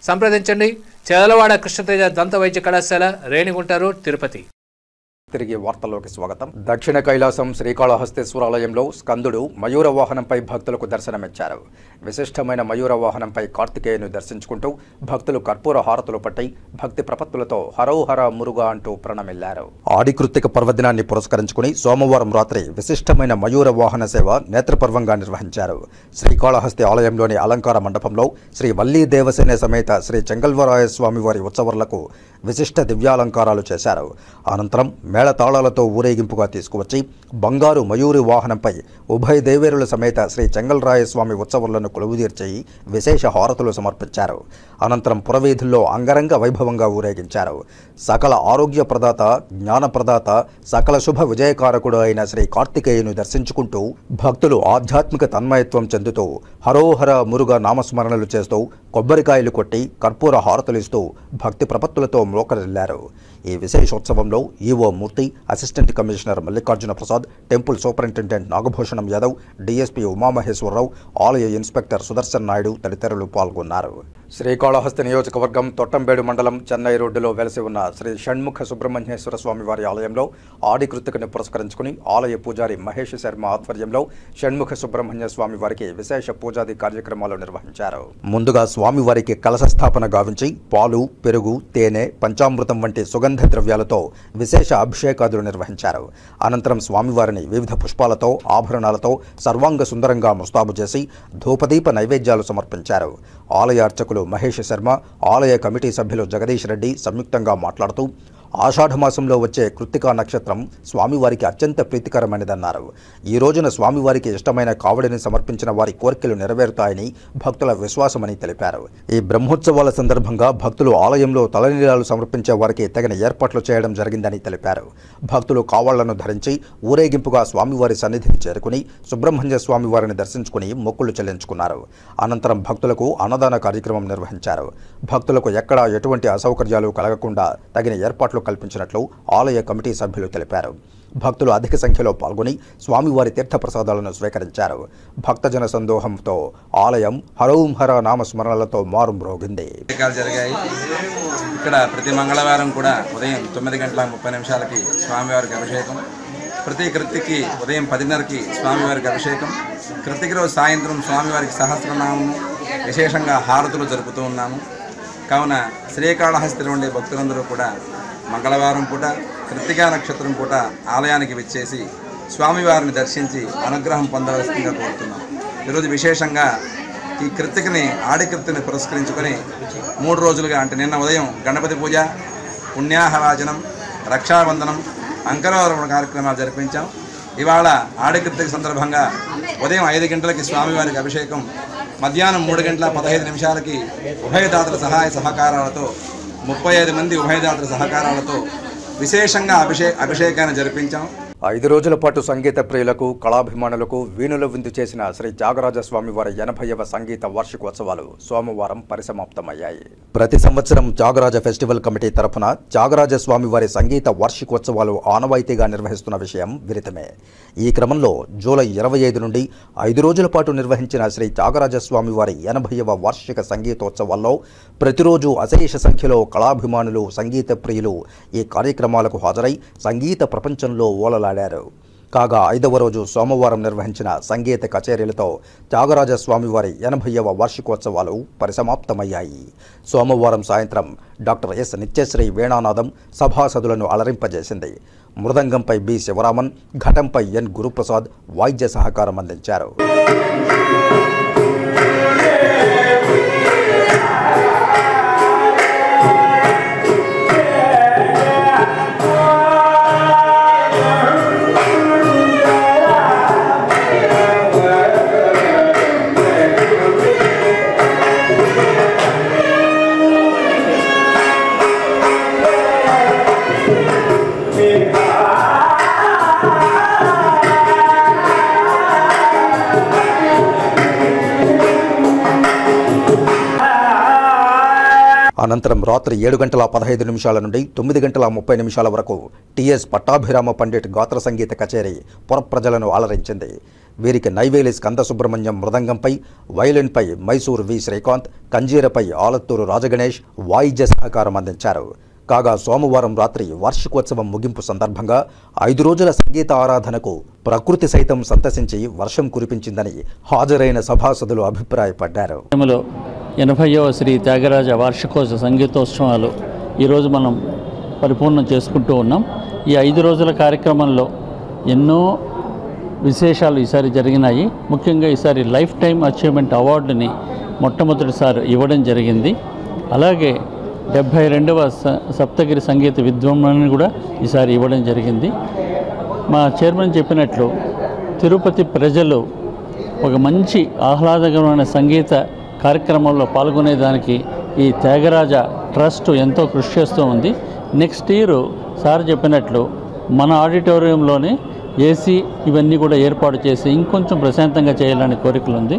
సంప్రదించండి చెదలవాడ కృష్ణతేజ దంత వైద్య కళాశాల, రేణిగుంట రోడ్, తిరుపతి. తిరిగి వార్తల్లోకి స్వాగతం. దక్షిణ కైలాసం శ్రీకాళహస్తీశ్వరాలయంలో స్కందుడు మయూర వాహనంపై భక్తులకు దర్శనమిచ్చారు. విశిష్టమైన మయూర వాహనంపై కార్తికేయును దర్శించుకుంటూ భక్తులు కర్పూర హారతులు పట్టి భక్తి ప్రపత్తులతో హరోహర మురుగా అంటూ ప్రణమిల్లారు. ఆడికృత్తిక పర్వదినాన్ని పురస్కరించుకుని సోమవారం రాత్రి విశిష్టమైన మయూర వాహన సేవ నేత్రపర్వంగా నిర్వహించారు. శ్రీకాళహస్తి ఆలయంలోని అలంకార మండపంలో శ్రీ వల్లి దేవసేన సమేత శ్రీ చెంగల్వరాయ స్వామివారి ఉత్సవాలకు విశిష్ట దివ్యాలంకారాలు చేశారు. అనంతరం మేళతాళాలతో ఊరేగింపుగా తీసుకువచ్చి బంగారు మయూరి వాహనంపై ఉభయ దేవేరుల సమేత శ్రీ చెంగల్రాయస్వామి ఉత్సవాలను కొలువుదీర్చి విశేష హారతులు సమర్పించారు. అనంతరం పురవీధుల్లో అంగరంగ వైభవంగా ఊరేగించారు. సకల ఆరోగ్య ప్రదాత, జ్ఞాన ప్రదాత, సకల శుభ విజయకారకుడు అయిన శ్రీ కార్తికేయుని దర్శించుకుంటూ భక్తులు ఆధ్యాత్మిక తన్మయత్వం చెందుతూ హరోహర మురుగ నామస్మరణలు చేస్తూ కొబ్బరికాయలు కొట్టి కర్పూర హారతులిస్తూ భక్తి ప్రపత్తులతో మోకరిల్లారు. ఈ విశేషోత్సవంలో EO Murthy, assistant commissioner Mallikarjuna Prasad, temple superintendent Nagabhushanam Yadav, DSP Umamaheswararao, ఆలయ ఇన్స్పెక్టర్ సుదర్శన్ నాయుడు తదితరులు పాల్గొన్నారు. శ్రీకాళహస్తి నియోజకవర్గం తొట్టంబేడు మండలం చెన్నై రోడ్డులో వెలసి ఉన్న శ్రీ షణ్ముఖ సుబ్రహ్మణ్యేశ్వర స్వామి వారి ఆలయంలో ఆడి కృతికను పురస్కరించుకుని ఆలయ పూజారి మహేష్ శర్మ ఆధ్వర్యంలో షణ్ముఖ సుబ్రహ్మణ్య స్వామి వారికి విశేష పూజాది కార్యక్రమాలు నిర్వహించారు. ముందుగా స్వామివారికి కలశ స్థాపన గావించి పాలు, పెరుగు, తేనె, పంచామృతం వంటి సుగంధ ద్రవ్యాలతో విశేష అభిషేకాదులు నిర్వహించారు. అనంతరం స్వామివారిని వివిధ పుష్పాలతో, ఆభరణాలతో సర్వాంగ సుందరంగా ముస్తాబు చేసి ధూపదీప నైవేద్యాలు సమర్పించారు. ఆలయ అర్చకులు మహేష్ శర్మ, ఆలయ కమిటీ సభ్యులు జగదీష్ రెడ్డి సంయుక్తంగా మాట్లాడుతూ ఆషాఢమాసంలో వచ్చే కృత్తికా నక్షత్రం స్వామివారికి అత్యంత ప్రీతికరమైనదన్నారు. ఈ రోజున స్వామివారికి ఇష్టమైన కావడిని సమర్పించిన వారి కోరికలు నెరవేరుతాయని భక్తుల విశ్వాసమని తెలిపారు. ఈ బ్రహ్మోత్సవాల సందర్భంగా భక్తులు ఆలయంలో తలనీలాలు సమర్పించే వారికి తగిన ఏర్పాట్లు చేయడం జరిగిందని తెలిపారు. భక్తులు కావాళ్లను ధరించి ఊరేగింపుగా స్వామివారి సన్నిధికి చేరుకుని సుబ్రహ్మణ్య స్వామివారిని దర్శించుకుని మొక్కులు చెల్లించుకున్నారు. అనంతరం భక్తులకు అన్నదాన కార్యక్రమం నిర్వహించారు. భక్తులకు ఎక్కడా ఎటువంటి అసౌకర్యాలు కలగకుండా తగిన ఏర్పాట్లు కల్పించినట్లు ఆలయ కమిటీ సభ్యులు తెలిపారు. భక్తులు అధిక సంఖ్యలో పాల్గొని స్వామివారి తీర్థప్రసాదాలను స్వీకరించారు. భక్తజన సందోహంతో ఆలయం హరోం హర నామస్మరణలతో మారుమ్రోగింది. జరిగాయి. ఇక్కడ ప్రతి మంగళవారం కూడా ఉదయం 9:30 స్వామివారికి అభిషేకం, ప్రతి కృతికి ఉదయం 10:30కి స్వామివారికి అభిషేకం, కృతికి రోజు సాయంత్రం స్వామివారికి సహస్రనామం విశేషంగా హారతులు జరుపుతూ ఉన్నాము. కావున శ్రీకాళహస్తిలో ఉండే భక్తులందరూ కూడా మంగళవారం పూట కృత్తికా నక్షత్రం పూట ఆలయానికి విచ్చేసి స్వామివారిని దర్శించి అనుగ్రహం పొందవలసిందిగా కోరుతున్నాం. ఈరోజు విశేషంగా ఈ కృత్తికని ఆడికృతిని పురస్కరించుకొని 3 రోజులుగా అంటే నిన్న ఉదయం గణపతి పూజ, పుణ్యాహవాచనం, రక్షాబంధనం, అంకరారోహణ కార్యక్రమాలు జరిపించాం. ఇవాళ ఆడికృతిక సందర్భంగా ఉదయం 5 గంటలకి స్వామివారికి అభిషేకం, మధ్యాహ్నం 3:15 ఉభయదాతల సహాయ సహకారాలతో 35 మంది ఉభయదాతల సహకారాలతో విశేషంగా అభిషేకాన్ని జరిపించాం. 5 రోజుల పాటు సంగీత ప్రియులకు, కళాభిమానులకు వీణుల విందు చేసిన శ్రీ త్యాగరాజ స్వామివారి 80వ సంగీత వార్షికోత్సవాలు సోమవారం పరిసమాప్తమయ్యాయి. ప్రతి సంవత్సరం త్యాగరాజ ఫెస్టివల్ కమిటీ తరఫున త్యాగరాజ స్వామివారి సంగీత వార్షికోత్సవాలు ఆనవాయితీగా నిర్వహిస్తున్న విషయం విదితమే. ఈ క్రమంలో జూలై 25 నుండి 5 రోజుల పాటు నిర్వహించిన శ్రీ త్యాగరాజ స్వామివారి 80వ వార్షిక సంగీతోత్సవాల్లో ప్రతిరోజు అశేష సంఖ్యలో కళాభిమానులు, సంగీత ప్రియులు ఈ కార్యక్రమాలకు హాజరై సంగీత ప్రపంచంలో ఓలలాడారు. కాగా 5వ రోజు సోమవారం నిర్వహించిన సంగీత కచేరీలతో త్యాగరాజ స్వామివారి 80వ వార్షికోత్సవాలు పరిసమాప్తమయ్యాయి. సోమవారం సాయంత్రం డాక్టర్ ఎస్ నిత్యశ్రీ వీణానాదం సభాసదులను అలరింపజేసింది. మృదంగంపై బి శివరామన్, ఘటంపై ఎన్ గురుప్రసాద్ వాయిద్య సహకారం అందించారు. అనంతరం రాత్రి 7:15 నుండి 9:30 వరకు టీఎస్ పట్టాభిరామ పండిట్ గాత్ర సంగీత కచేరీ పురప్రజలను అలరించింది. వీరికి నైవేలి స్కంద సుబ్రహ్మణ్యం మృదంగంపై, వయలిన్పై మైసూర్ వి శ్రీకాంత్, కంజీరపై ఆలత్తూరు రాజగణేష్ వాయిద్య సహకారం అందించారు. కాగా సోమవారం రాత్రి వార్షికోత్సవం ముగింపు సందర్భంగా 5 రోజుల సంగీత ఆరాధనకు ప్రకృతి సైతం సంతసించి వర్షం కురిపించిందని హాజరైన సభాసదులు అభిప్రాయపడ్డారు. 80వ శ్రీ త్యాగరాజ వార్షికోత్సవ సంగీతోత్సవాలు ఈరోజు మనం పరిపూర్ణం చేసుకుంటూ ఉన్నాం. ఈ 5 రోజుల కార్యక్రమంలో ఎన్నో విశేషాలు ఈసారి జరిగినాయి. ముఖ్యంగా ఈసారి లైఫ్ టైం అచీవ్మెంట్ అవార్డుని మొట్టమొదటిసారి ఇవ్వడం జరిగింది. అలాగే 72వ సప్తగిరి సంగీత విద్వాంసుని కూడా ఈసారి ఇవ్వడం జరిగింది. మా చైర్మన్ చెప్పినట్లు తిరుపతి ప్రజలు ఒక మంచి ఆహ్లాదకరమైన సంగీత కార్యక్రమంలో పాల్గొనేదానికి ఈ త్యాగరాజ ట్రస్ట్ ఎంతో కృషి చేస్తూ ఉంది. నెక్స్ట్ ఇయర్ సార్ చెప్పినట్లు మన ఆడిటోరియంలోనే ఏసీ ఇవన్నీ కూడా ఏర్పాటు చేసి ఇంకొంచెం ప్రశాంతంగా చేయాలని కోరికలు ఉంది.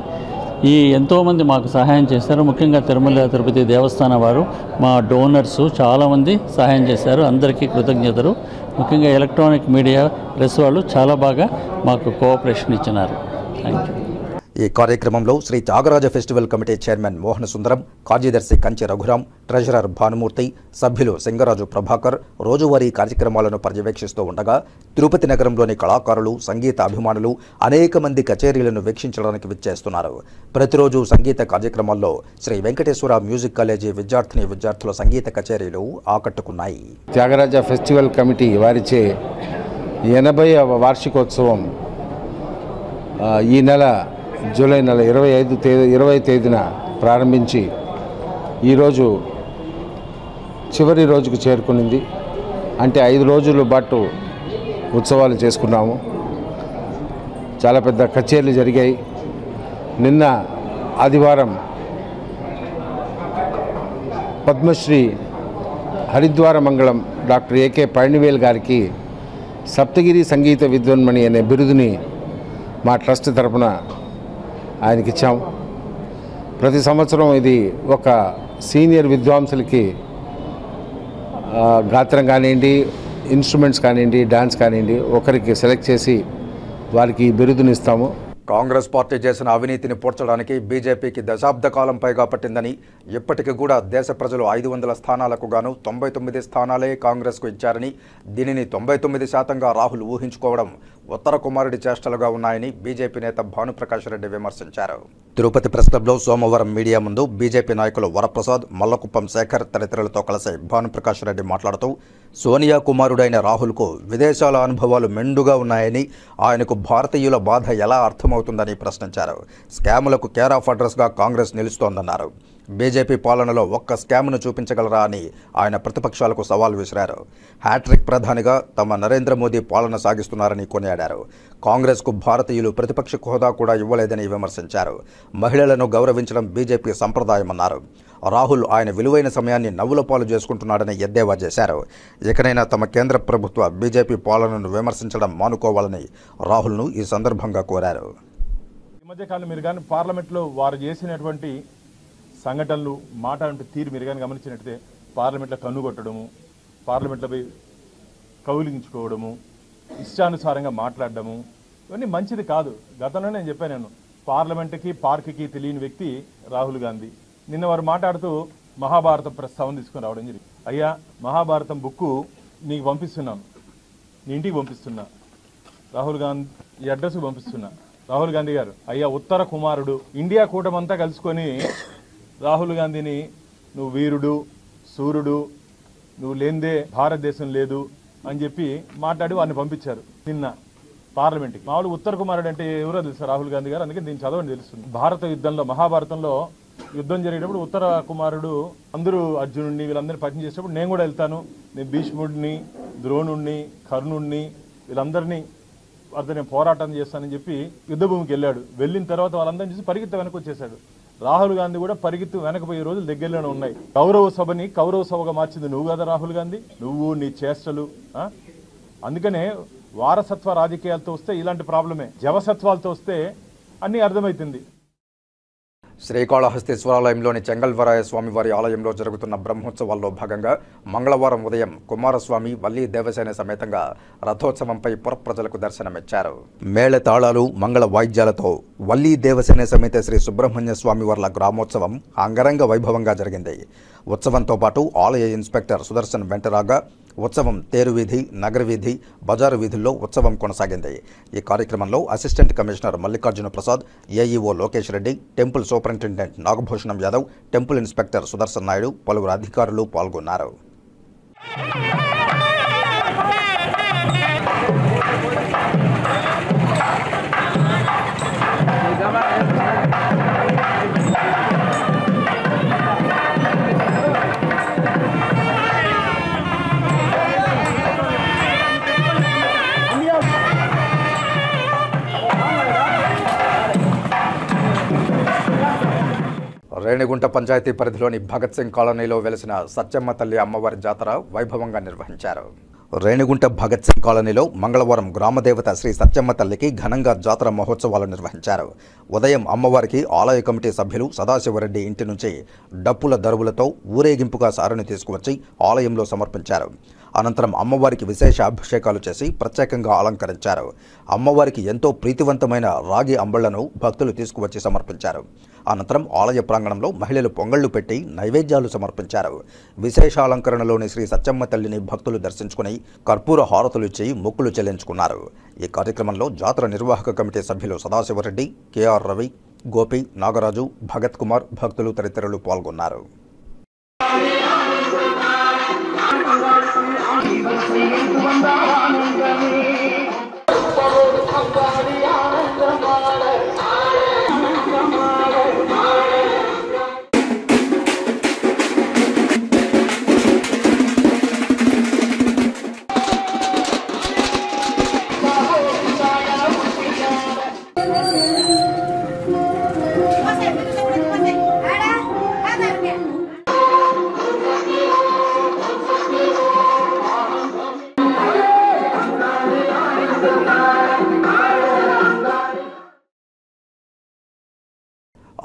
ఎంతోమంది మాకు సహాయం చేశారు. ముఖ్యంగా తిరుమల తిరుపతి దేవస్థానం వారు, మా డోనర్సు చాలామంది సహాయం చేశారు. అందరికీ కృతజ్ఞతలు. ముఖ్యంగా ఎలక్ట్రానిక్ మీడియా ప్రెస్ వాళ్ళు చాలా బాగా మాకు కోఆపరేషన్ ఇచ్చినారు. Thank you. ఈ కార్యక్రమంలో Shri Tyagaraja festival committee chairman Mohana Sundaram, కార్యదర్శి కంచి రఘురాం, ట్రెజరర్ భానుమూర్తి, సభ్యులు సింగరాజు ప్రభాకర్ రోజువారీ కార్యక్రమాలను పర్యవేక్షిస్తూ ఉండగా తిరుపతి నగరంలోని కళాకారులు, సంగీత అభిమానులు అనేక మంది కచేరీలను వీక్షించడానికి విచ్చేస్తున్నారు. ప్రతిరోజు సంగీత కార్యక్రమాల్లో శ్రీ వెంకటేశ్వర మ్యూజిక్ కాలేజీ విద్యార్థుల సంగీత కచేరీలు ఆకట్టుకున్నాయి. త్యాగరాజ ఫెస్టివల్ కమిటీ వారిచే 80వ వార్షికోత్సవం ఈ నెల జూలై నెల 20 తేదీన ప్రారంభించి ఈరోజు చివరి రోజుకు చేరుకునింది. అంటే 5 రోజుల పాటు ఉత్సవాలు చేసుకున్నాము. చాలా పెద్ద కచేరీలు జరిగాయి. నిన్న ఆదివారం పద్మశ్రీ హరిద్వార మంగళం డాక్టర్ ఏకే పళనివేల్ గారికి సప్తగిరి సంగీత విద్వాన్మణి అనే బిరుదుని మా ట్రస్ట్ తరపున ఆయనకి ఇచ్చాం. ప్రతి సంవత్సరం ఇది ఒక సీనియర్ విద్వాంసులకి గాత్రం కానివ్వండి, ఇన్స్ట్రుమెంట్స్ కానివ్వండి, డాన్స్ కానివ్వండి ఒకరికి సెలెక్ట్ చేసి వారికి ఈ బిరుదుని ఇస్తాము. కాంగ్రెస్ పార్టీ చేసిన అవినీతిని పూడ్చడానికి బీజేపీకి దశాబ్ద కాలం పైగా పట్టిందని, ఇప్పటికి కూడా దేశ ప్రజలు 500 స్థానాలకు గాను 99 స్థానాలే కాంగ్రెస్కు ఇచ్చారని, దీనిని 99% రాహుల్ ఊహించుకోవడం ఉత్తర కుమారుడి చేష్టలుగా ఉన్నాయని బీజేపీ నేత భానుప్రకాష్ రెడ్డి విమర్శించారు. తిరుపతి ప్రెస్ క్లబ్లో సోమవారం మీడియా ముందు బీజేపీ నాయకులు వరప్రసాద్, మల్లకుప్పం శేఖర్ తదితరులతో కలిసి భానుప్రకాష్ రెడ్డి మాట్లాడుతూ సోనియా కుమారుడైన రాహుల్కు విదేశాల అనుభవాలు మెండుగా ఉన్నాయని, ఆయనకు భారతీయుల బాధ ఎలా అర్థమవుతుందని ప్రశ్నించారు. స్కాములకు కేర్ ఆఫ్ అడ్రస్గా కాంగ్రెస్ నిలుస్తోందన్నారు. బీజేపీ పాలనలో ఒక్క స్కామ్ను చూపించగలరా అని ఆయన ప్రతిపక్షాలకు సవాల్ విసిరారు. హ్యాట్రిక్ ప్రధానిగా తమ నరేంద్ర మోదీ పాలన సాగిస్తున్నారని కొనియాడారు. కాంగ్రెస్కు భారతీయులు ప్రతిపక్ష హోదా కూడా ఇవ్వలేదని విమర్శించారు. మహిళలను గౌరవించడం బీజేపీ సంప్రదాయమన్నారు. రాహుల్ ఆయన విలువైన సమయాన్ని నవ్వుల పాలు చేసుకుంటున్నాడని ఎద్దేవా చేశారు. ఇకనైనా తమ కేంద్ర ప్రభుత్వ బీజేపీ పాలనను విమర్శించడం మానుకోవాలని రాహుల్ను ఈ సందర్భంగా కోరారు. ఈ మధ్యకాలం మీరు కానీ పార్లమెంట్లో వారు చేసినటువంటి సంఘటనలు, మాట్లాడే తీరు మీరు కానీ గమనించినట్లయితే పార్లమెంట్లో కన్నుగొట్టడము, పార్లమెంట్లో పోయి కౌలించుకోవడము, ఇష్టానుసారంగా మాట్లాడడము ఇవన్నీ మంచిది కాదు. గతంలో నేను చెప్పాను, పార్లమెంటుకి పార్కుకి తెలియని వ్యక్తి రాహుల్ గాంధీ. నిన్న వారు మాట్లాడుతూ మహాభారతం ప్రస్తావన తీసుకుని రావడం జరిగింది. అయ్యా, మహాభారతం బుక్కు నీకు పంపిస్తున్నాను, నీ ఇంటికి పంపిస్తున్నా, రాహుల్ గాంధీ ఈ అడ్రస్కు పంపిస్తున్నా. రాహుల్ గాంధీ గారు, అయ్యా ఉత్తర కుమారుడు, ఇండియా కూటమంతా కలుసుకొని రాహుల్ గాంధీని నువ్వు వీరుడు, సూర్యుడు, నువ్వు లేనిదే భారతదేశం లేదు అని చెప్పి మాట్లాడి వారిని పంపించారు నిన్న పార్లమెంట్కి. మామూలు ఉత్తర కుమారుడు అంటే ఎవరో తెలుసు రాహుల్ గాంధీ గారు, అందుకే దీన్ని చదవని తెలుస్తుంది. భారత యుద్ధంలో, మహాభారతంలో యుద్ధం జరిగేటప్పుడు ఉత్తర కుమారుడు అందరూ అర్జునుడిని వీళ్ళందరినీ పరిచయం చేసేటప్పుడు నేను కూడా వెళ్తాను, నేను భీష్ముడిని, ద్రోణుడిని, కర్ణుడిని వీళ్ళందరినీ నేను పోరాటం చేస్తానని చెప్పి యుద్ధభూమికి వెళ్ళాడు. వెళ్ళిన తర్వాత వాళ్ళందరినీ చూసి పరిగెత్తి వెనక్కి వచ్చేసాడు. రాహుల్ గాంధీ కూడా పరిగెత్తు వెనకపోయే రోజులు దగ్గరలోనే ఉన్నాయి. కౌరవ సభని కౌరవ సభగా మార్చింది నువ్వు కదా రాహుల్ గాంధీ, నువ్వు నీ చేష్టలు. అందుకనే వారసత్వ రాజకీయాలతో వస్తే ఇలాంటి ప్రాబ్లమే, జవసత్వాలతో వస్తే అన్నీ అర్థమవుతుంది. శ్రీకాళహస్తీశ్వరాలయంలోని చెంగల్వరాయ స్వామివారి ఆలయంలో జరుగుతున్న బ్రహ్మోత్సవాల్లో భాగంగా మంగళవారం ఉదయం కుమారస్వామి, వల్లీ దేవసేన సమేతంగా రథోత్సవంపై పురప్రజలకు దర్శనమిచ్చారు. మేళతాళాలు, మంగళ వాయిద్యాలతో వల్లీ దేవసేన సమేత శ్రీ సుబ్రహ్మణ్య స్వామివార్ల గ్రామోత్సవం అంగరంగ వైభవంగా జరిగింది. ఉత్సవంతో పాటు ఆలయ ఇన్స్పెక్టర్ సుదర్శన్ వెంటరాగా ఉత్సవం తేరువీధి, నగరవీధి, బజారు వీధుల్లో ఉత్సవం కొనసాగింది. ఈ కార్యక్రమంలో assistant commissioner Mallikarjuna Prasad, AEO Lokesh Reddy, temple superintendent Nagabhushanam Yadav, temple inspector Sudarshan Naidu, పలువురు అధికారులు పాల్గొన్నారు. రేణిగుంట పంచాయతీ పరిధిలోని భగత్ సింగ్ కాలనీలో వెలిసిన సత్యమ్మ తల్లి అమ్మవారి జాతర వైభవంగా నిర్వహించారు. రేణిగుంట భగత్ సింగ్ కాలనీలో మంగళవారం గ్రామదేవత శ్రీ సత్యమ్మ తల్లికి ఘనంగా జాతర మహోత్సవాలు నిర్వహించారు. ఉదయం అమ్మవారికి ఆలయ కమిటీ సభ్యులు సదాశివరెడ్డి ఇంటి నుంచి డప్పుల దరువులతో ఊరేగింపుగా సారుని తీసుకువచ్చి ఆలయంలో సమర్పించారు. అనంతరం అమ్మవారికి విశేష అభిషేకాలు చేసి ప్రత్యేకంగా అలంకరించారు. అమ్మవారికి ఎంతో ప్రీతివంతమైన రాగి అంబళ్లను భక్తులు తీసుకువచ్చి సమర్పించారు. అనంతరం ఆలయ ప్రాంగణంలో మహిళలు పొంగళ్లు పెట్టి నైవేద్యాలు సమర్పించారు. విశేష అలంకరణలోని శ్రీ సత్యమ్మ తల్లిని భక్తులు దర్శించుకుని కర్పూర హారతులు ఇచ్చి మొక్కులు చెల్లించుకున్నారు. ఈ కార్యక్రమంలో జాతర నిర్వాహక కమిటీ సభ్యులు సదాశివరెడ్డి, కేఆర్ రవి, గోపి, నాగరాజు, భగత్ కుమార్, భక్తులు తదితరులు పాల్గొన్నారు.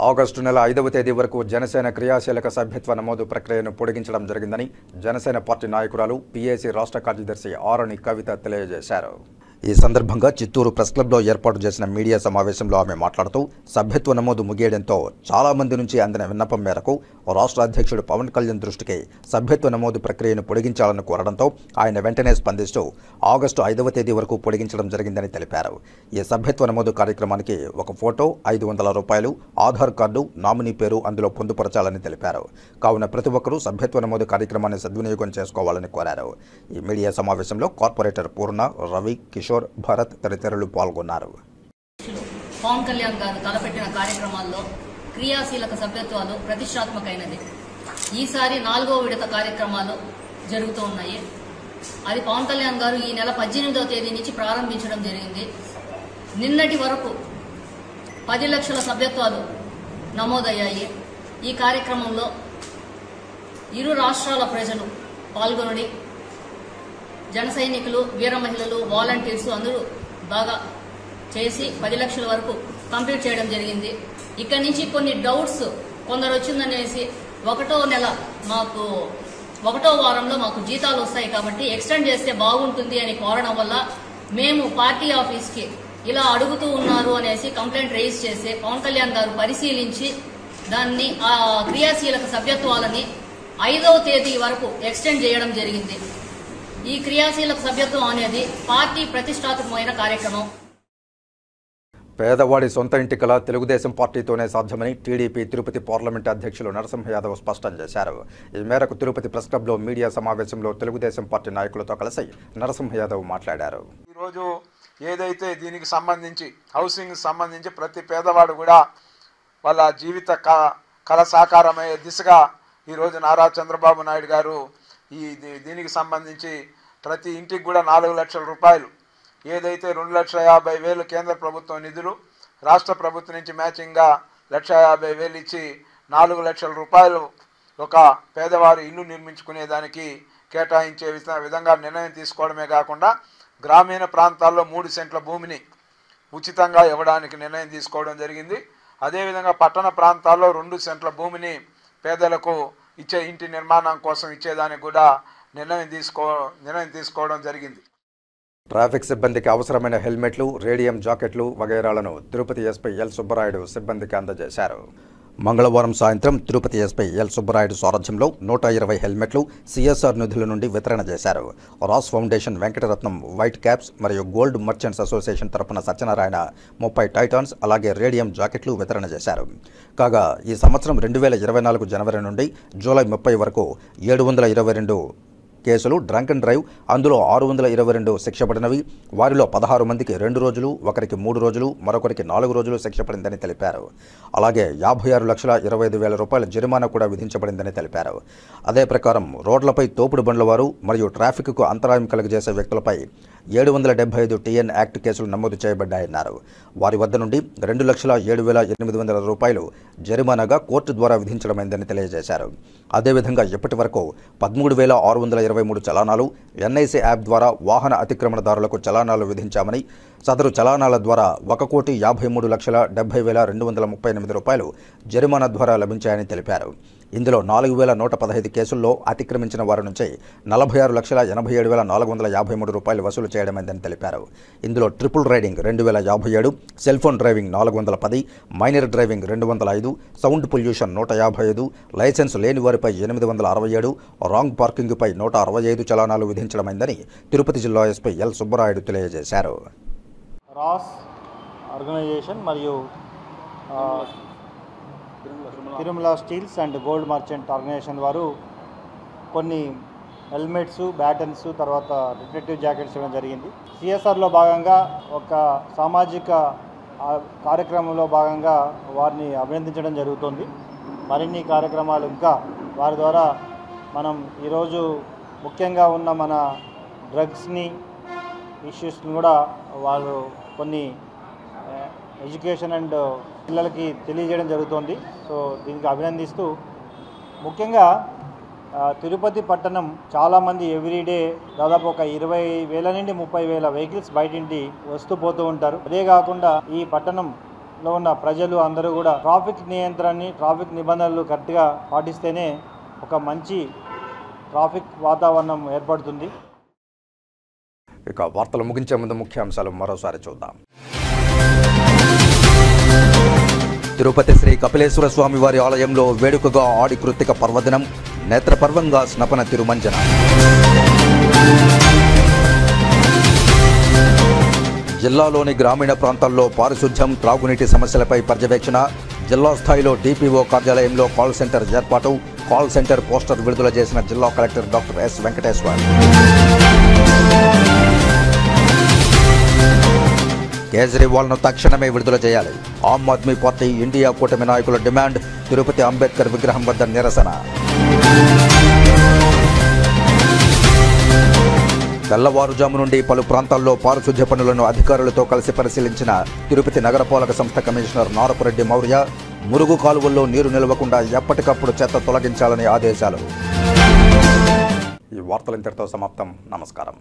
ఆగస్టు నెల 5వ తేదీ వరకు జనసేన క్రియాశీలక సభ్యత్వ నమోదు ప్రక్రియను పొడిగించడం జరిగిందని జనసేన పార్టీ నాయకురాలు పీఏసీ రాష్ట్ర కార్యదర్శి ఆరణి కవిత తెలియజేశారు. ఈ సందర్భంగా చిత్తూరు ప్రెస్ క్లబ్లో ఏర్పాటు చేసిన మీడియా సమావేశంలో ఆమె మాట్లాడుతూ సభ్యత్వ నమోదు ముగియడంతో చాలా మంది నుంచి అందిన విన్నపం మేరకు రాష్ట్ర అధ్యక్షుడు పవన్ కళ్యాణ్ దృష్టికి సభ్యత్వ నమోదు ప్రక్రియను పొడిగించాలని కోరడంతో ఆయన వెంటనే స్పందిస్తూ ఆగస్టు 5వ తేదీ వరకు పొడిగించడం జరిగిందని తెలిపారు. ఈ సభ్యత్వ నమోదు కార్యక్రమానికి ఒక ఫోటో, 500 రూపాయలు, ఆధార్ కార్డు, నామినీ పేరు అందులో పొందుపరచాలని తెలిపారు. కావున ప్రతి ఒక్కరూ సభ్యత్వ నమోదు కార్యక్రమాన్ని సద్వినియోగం చేసుకోవాలని కోరారు. ఈ మీడియా సమావేశంలో కార్పొరేటర్ పూర్ణ, రవి, కిషోర్, భరత్ తదితరులు పాల్గొన్నారు. పవన్ కళ్యాణ్ గారు తలపెట్టిన కార్యక్రమాల్లో క్రియాశీలక సభ్యత్వాలు ప్రతిష్టాత్మకమైనది. ఈసారి 4వ విడత కార్యక్రమాలు జరుగుతూ ఉన్నాయి. అది పవన్ కళ్యాణ్ గారు ఈ నెల 18వ తేదీ నుంచి ప్రారంభించడం జరిగింది. నిన్నటి వరకు 10 లక్షల సభ్యత్వాలు నమోదయ్యాయి. ఈ కార్యక్రమంలో ఇరు రాష్ట్రాల ప్రజలు పాల్గొనడి జన సైనికులు, వీర మహిళలు, వాలంటీర్స్ అందరూ బాగా చేసి 10 లక్షల వరకు కంప్లీట్ చేయడం జరిగింది. ఇక్కడి నుంచి కొన్ని డౌట్స్ కొందరు వచ్చిందనేసి 1వ నెల మాకు 1వ వారంలో మాకు జీతాలు వస్తాయి కాబట్టి ఎక్స్టెండ్ చేస్తే బాగుంటుంది అని కోరడం వల్ల మేము పార్టీ ఆఫీస్కి ఇలా అడుగుతూ ఉన్నారు అనేసి కంప్లైంట్ రైజ్ చేసి పవన్ కళ్యాణ్ గారు పరిశీలించి దాన్ని ఆ క్రియాశీలక సభ్యత్వాలని 5వ తేదీ వరకు ఎక్స్టెండ్ చేయడం జరిగింది. ఈ క్రియాశీలక సభ్యత్వం అనేది పార్టీ ప్రతిష్టాత్మకమైన కార్యక్రమం. పేదవాడి సొంత ఇంటి కల తెలుగుదేశం పార్టీతోనే సాధ్యమని టీడీపీ తిరుపతి పార్లమెంటు అధ్యక్షులు నరసింహ యాదవ్ స్పష్టం చేశారు. ఈ మేరకు తిరుపతి ప్రెస్ క్లబ్లో మీడియా సమావేశంలో తెలుగుదేశం పార్టీ నాయకులతో కలిసి నరసింహ యాదవ్ మాట్లాడారు. ఈరోజు ఏదైతే దీనికి సంబంధించి హౌసింగ్ సంబంధించి ప్రతి పేదవాడు కూడా వాళ్ళ జీవిత కళ సాకారమయ్యే దిశగా ఈరోజు నారా చంద్రబాబు నాయుడు గారు దీనికి సంబంధించి ప్రతి ఇంటికి కూడా 4 లక్షల రూపాయలు, ఏదైతే 2,50,000 కేంద్ర ప్రభుత్వం నిధులు, రాష్ట్ర ప్రభుత్వం నుంచి మ్యాచింగ్గా 1,50,000 ఇచ్చి 4 లక్షల రూపాయలు ఒక పేదవారు ఇల్లు నిర్మించుకునేదానికి కేటాయించే విధంగా నిర్ణయం తీసుకోవడమే కాకుండా గ్రామీణ ప్రాంతాల్లో 3 సెంట్ల భూమిని ఉచితంగా ఇవ్వడానికి నిర్ణయం తీసుకోవడం జరిగింది. అదేవిధంగా పట్టణ ప్రాంతాల్లో 2 సెంట్ల భూమిని పేదలకు ఇచ్చే ఇంటి నిర్మాణం కోసం ఇచ్చేదానికి కూడా నిర్ణయం తీసుకోవడం జరిగింది. ట్రాఫిక్ సిబ్బందికి అవసరమైన హెల్మెట్లు, రేడియం జాకెట్లు వగైరాలను తిరుపతి ఎస్పీ ఎల్ సుబ్బరాయుడు సిబ్బందికి అందజేశారు. మంగళవారం సాయంత్రం తిరుపతి ఎస్పీ ఎల్ సుబ్బరాయుడు సారథ్యంలో 120 హెల్మెట్లు సిఎస్ఆర్ నిధుల నుండి వితరణ చేశారు. Ross foundation, Venkataratnam white caps మరియు గోల్డ్ మర్చెంట్స్ అసోసియేషన్ తరపున సత్యనారాయణ 30 టైటాన్స్ అలాగే రేడియం జాకెట్లు వితరణ చేశారు. కాగా ఈ సంవత్సరం 2024 జనవరి నుండి జూలై 30 వరకు 722 కేసులు డ్రంక్ అండ్ డ్రైవ్, అందులో 622 శిక్ష పడినవి. వారిలో 16 మందికి 2 రోజులు, ఒకరికి 3 రోజులు, మరొకరికి 4 రోజులు శిక్ష పడిందని తెలిపారు. అలాగే 56,25,000 రూపాయల జరిమానా కూడా విధించబడిందని తెలిపారు. అదే ప్రకారం రోడ్లపై తోపుడు బండ్ల వారు మరియు ట్రాఫిక్కు అంతరాయం కలుగజేసే వ్యక్తులపై 775 TN యాక్ట్ కేసులు నమోదు చేయబడ్డాయన్నారు. వారి వద్ద నుండి 2,07,800 రూపాయలు జరిమానాగా కోర్టు ద్వారా విధించడమైందని తెలియజేశారు. అదేవిధంగా ఇప్పటి వరకు 13,623 చలానాలు NIC యాప్ ద్వారా వాహన అతిక్రమణదారులకు చలానాలు విధించామని, సదరు చలానాల ద్వారా 1,53,70,238 రూపాయలు జరిమానా ద్వారా లభించాయని తెలిపారు. ఇందులో 4,115 కేసుల్లో అతిక్రమించిన వారి నుంచి 46,87,453 రూపాయలు వసూలు చేయడమైందని తెలిపారు. ఇందులో triple riding 2,057, cell phone driving 410, minor driving 205, sound pollution 155, licence లేని వారిపై 867, రాంగ్ పార్కింగ్పై 165 చలానాలు విధించడమైందని తిరుపతి జిల్లా ఎస్పీ ఎల్ సుబ్బరాయుడు తెలియజేశారు. రాస్ ఆర్గనైజేషన్ మరియు Tirumala steels and gold merchant organisation వారు కొన్ని హెల్మెట్స్, బ్యాటన్స్, తర్వాత రిఫ్లెక్టివ్ జాకెట్స్ ఇవ్వడం జరిగింది. సిఎస్ఆర్లో భాగంగా ఒక సామాజిక కార్యక్రమంలో భాగంగా వారిని అభినందించడం జరుగుతుంది. మరిన్ని కార్యక్రమాలు ఇంకా వారి ద్వారా మనం ఈరోజు ముఖ్యంగా ఉన్న మన డ్రగ్స్ని ఇష్యూస్ని కూడా వాళ్ళు కొన్ని ఎడ్యుకేషన్ అండ్ పిల్లలకి తెలియజేయడం జరుగుతుంది. సో దీనికి అభినందిస్తూ ముఖ్యంగా తిరుపతి పట్టణం చాలామంది ఎవ్రీడే దాదాపు ఒక 20,000 నుండి 30,000 వెహికల్స్ బయటింటి వస్తూ పోతూ ఉంటారు. అదే కాకుండా ఈ పట్టణంలో ఉన్న ప్రజలు అందరూ కూడా ట్రాఫిక్ నిబంధనలు కరెక్ట్గా పాటిస్తేనే ఒక మంచి ట్రాఫిక్ వాతావరణం ఏర్పడుతుంది. ఇక వార్తలు ముగించే ముందు ముఖ్యాంశాలు మరోసారి చూద్దాం. తిరుపతి శ్రీ కపిలేశ్వర స్వామి వారి ఆలయంలో వేడుకగా ఆడి కృత్తిక పర్వదినం, నేత్రపర్వంగా స్నపన తిరుమంజన. జిల్లాలోని గ్రామీణ ప్రాంతాల్లో పారిశుధ్యం, త్రాగునీటి సమస్యలపై పర్యవేక్షణ, జిల్లా స్థాయిలో DPO కార్యాలయంలో కాల్ సెంటర్ ఏర్పాటు, కాల్ సెంటర్ పోస్టర్ విడుదల చేసిన జిల్లా కలెక్టర్ డాక్టర్ ఎస్ వెంకటేశ్వర్. కేజ్రీవాల్ను తక్షణమే విడుదల చేయాలి, ఆమ్ ఆద్మీ పార్టీ ఇండియా కూటమి నాయకుల డిమాండ్, తిరుపతి అంబేద్కర్ విగ్రహం వద్ద నిరసన. తెల్లవారుజాము నుండి పలు ప్రాంతాల్లో పారిశుధ్య పనులను అధికారులతో కలిసి పరిశీలించిన తిరుపతి నగరపాలక సంస్థ కమిషనర్ నారపురెడ్డి మౌర్య, మురుగు కాలువల్లో నీరు నిలవకుండా ఎప్పటికప్పుడు చెత్త తొలగించాలని ఆదేశాలు. ఈ వార్తలు ఇంతటితో సమాప్తం. నమస్కారం.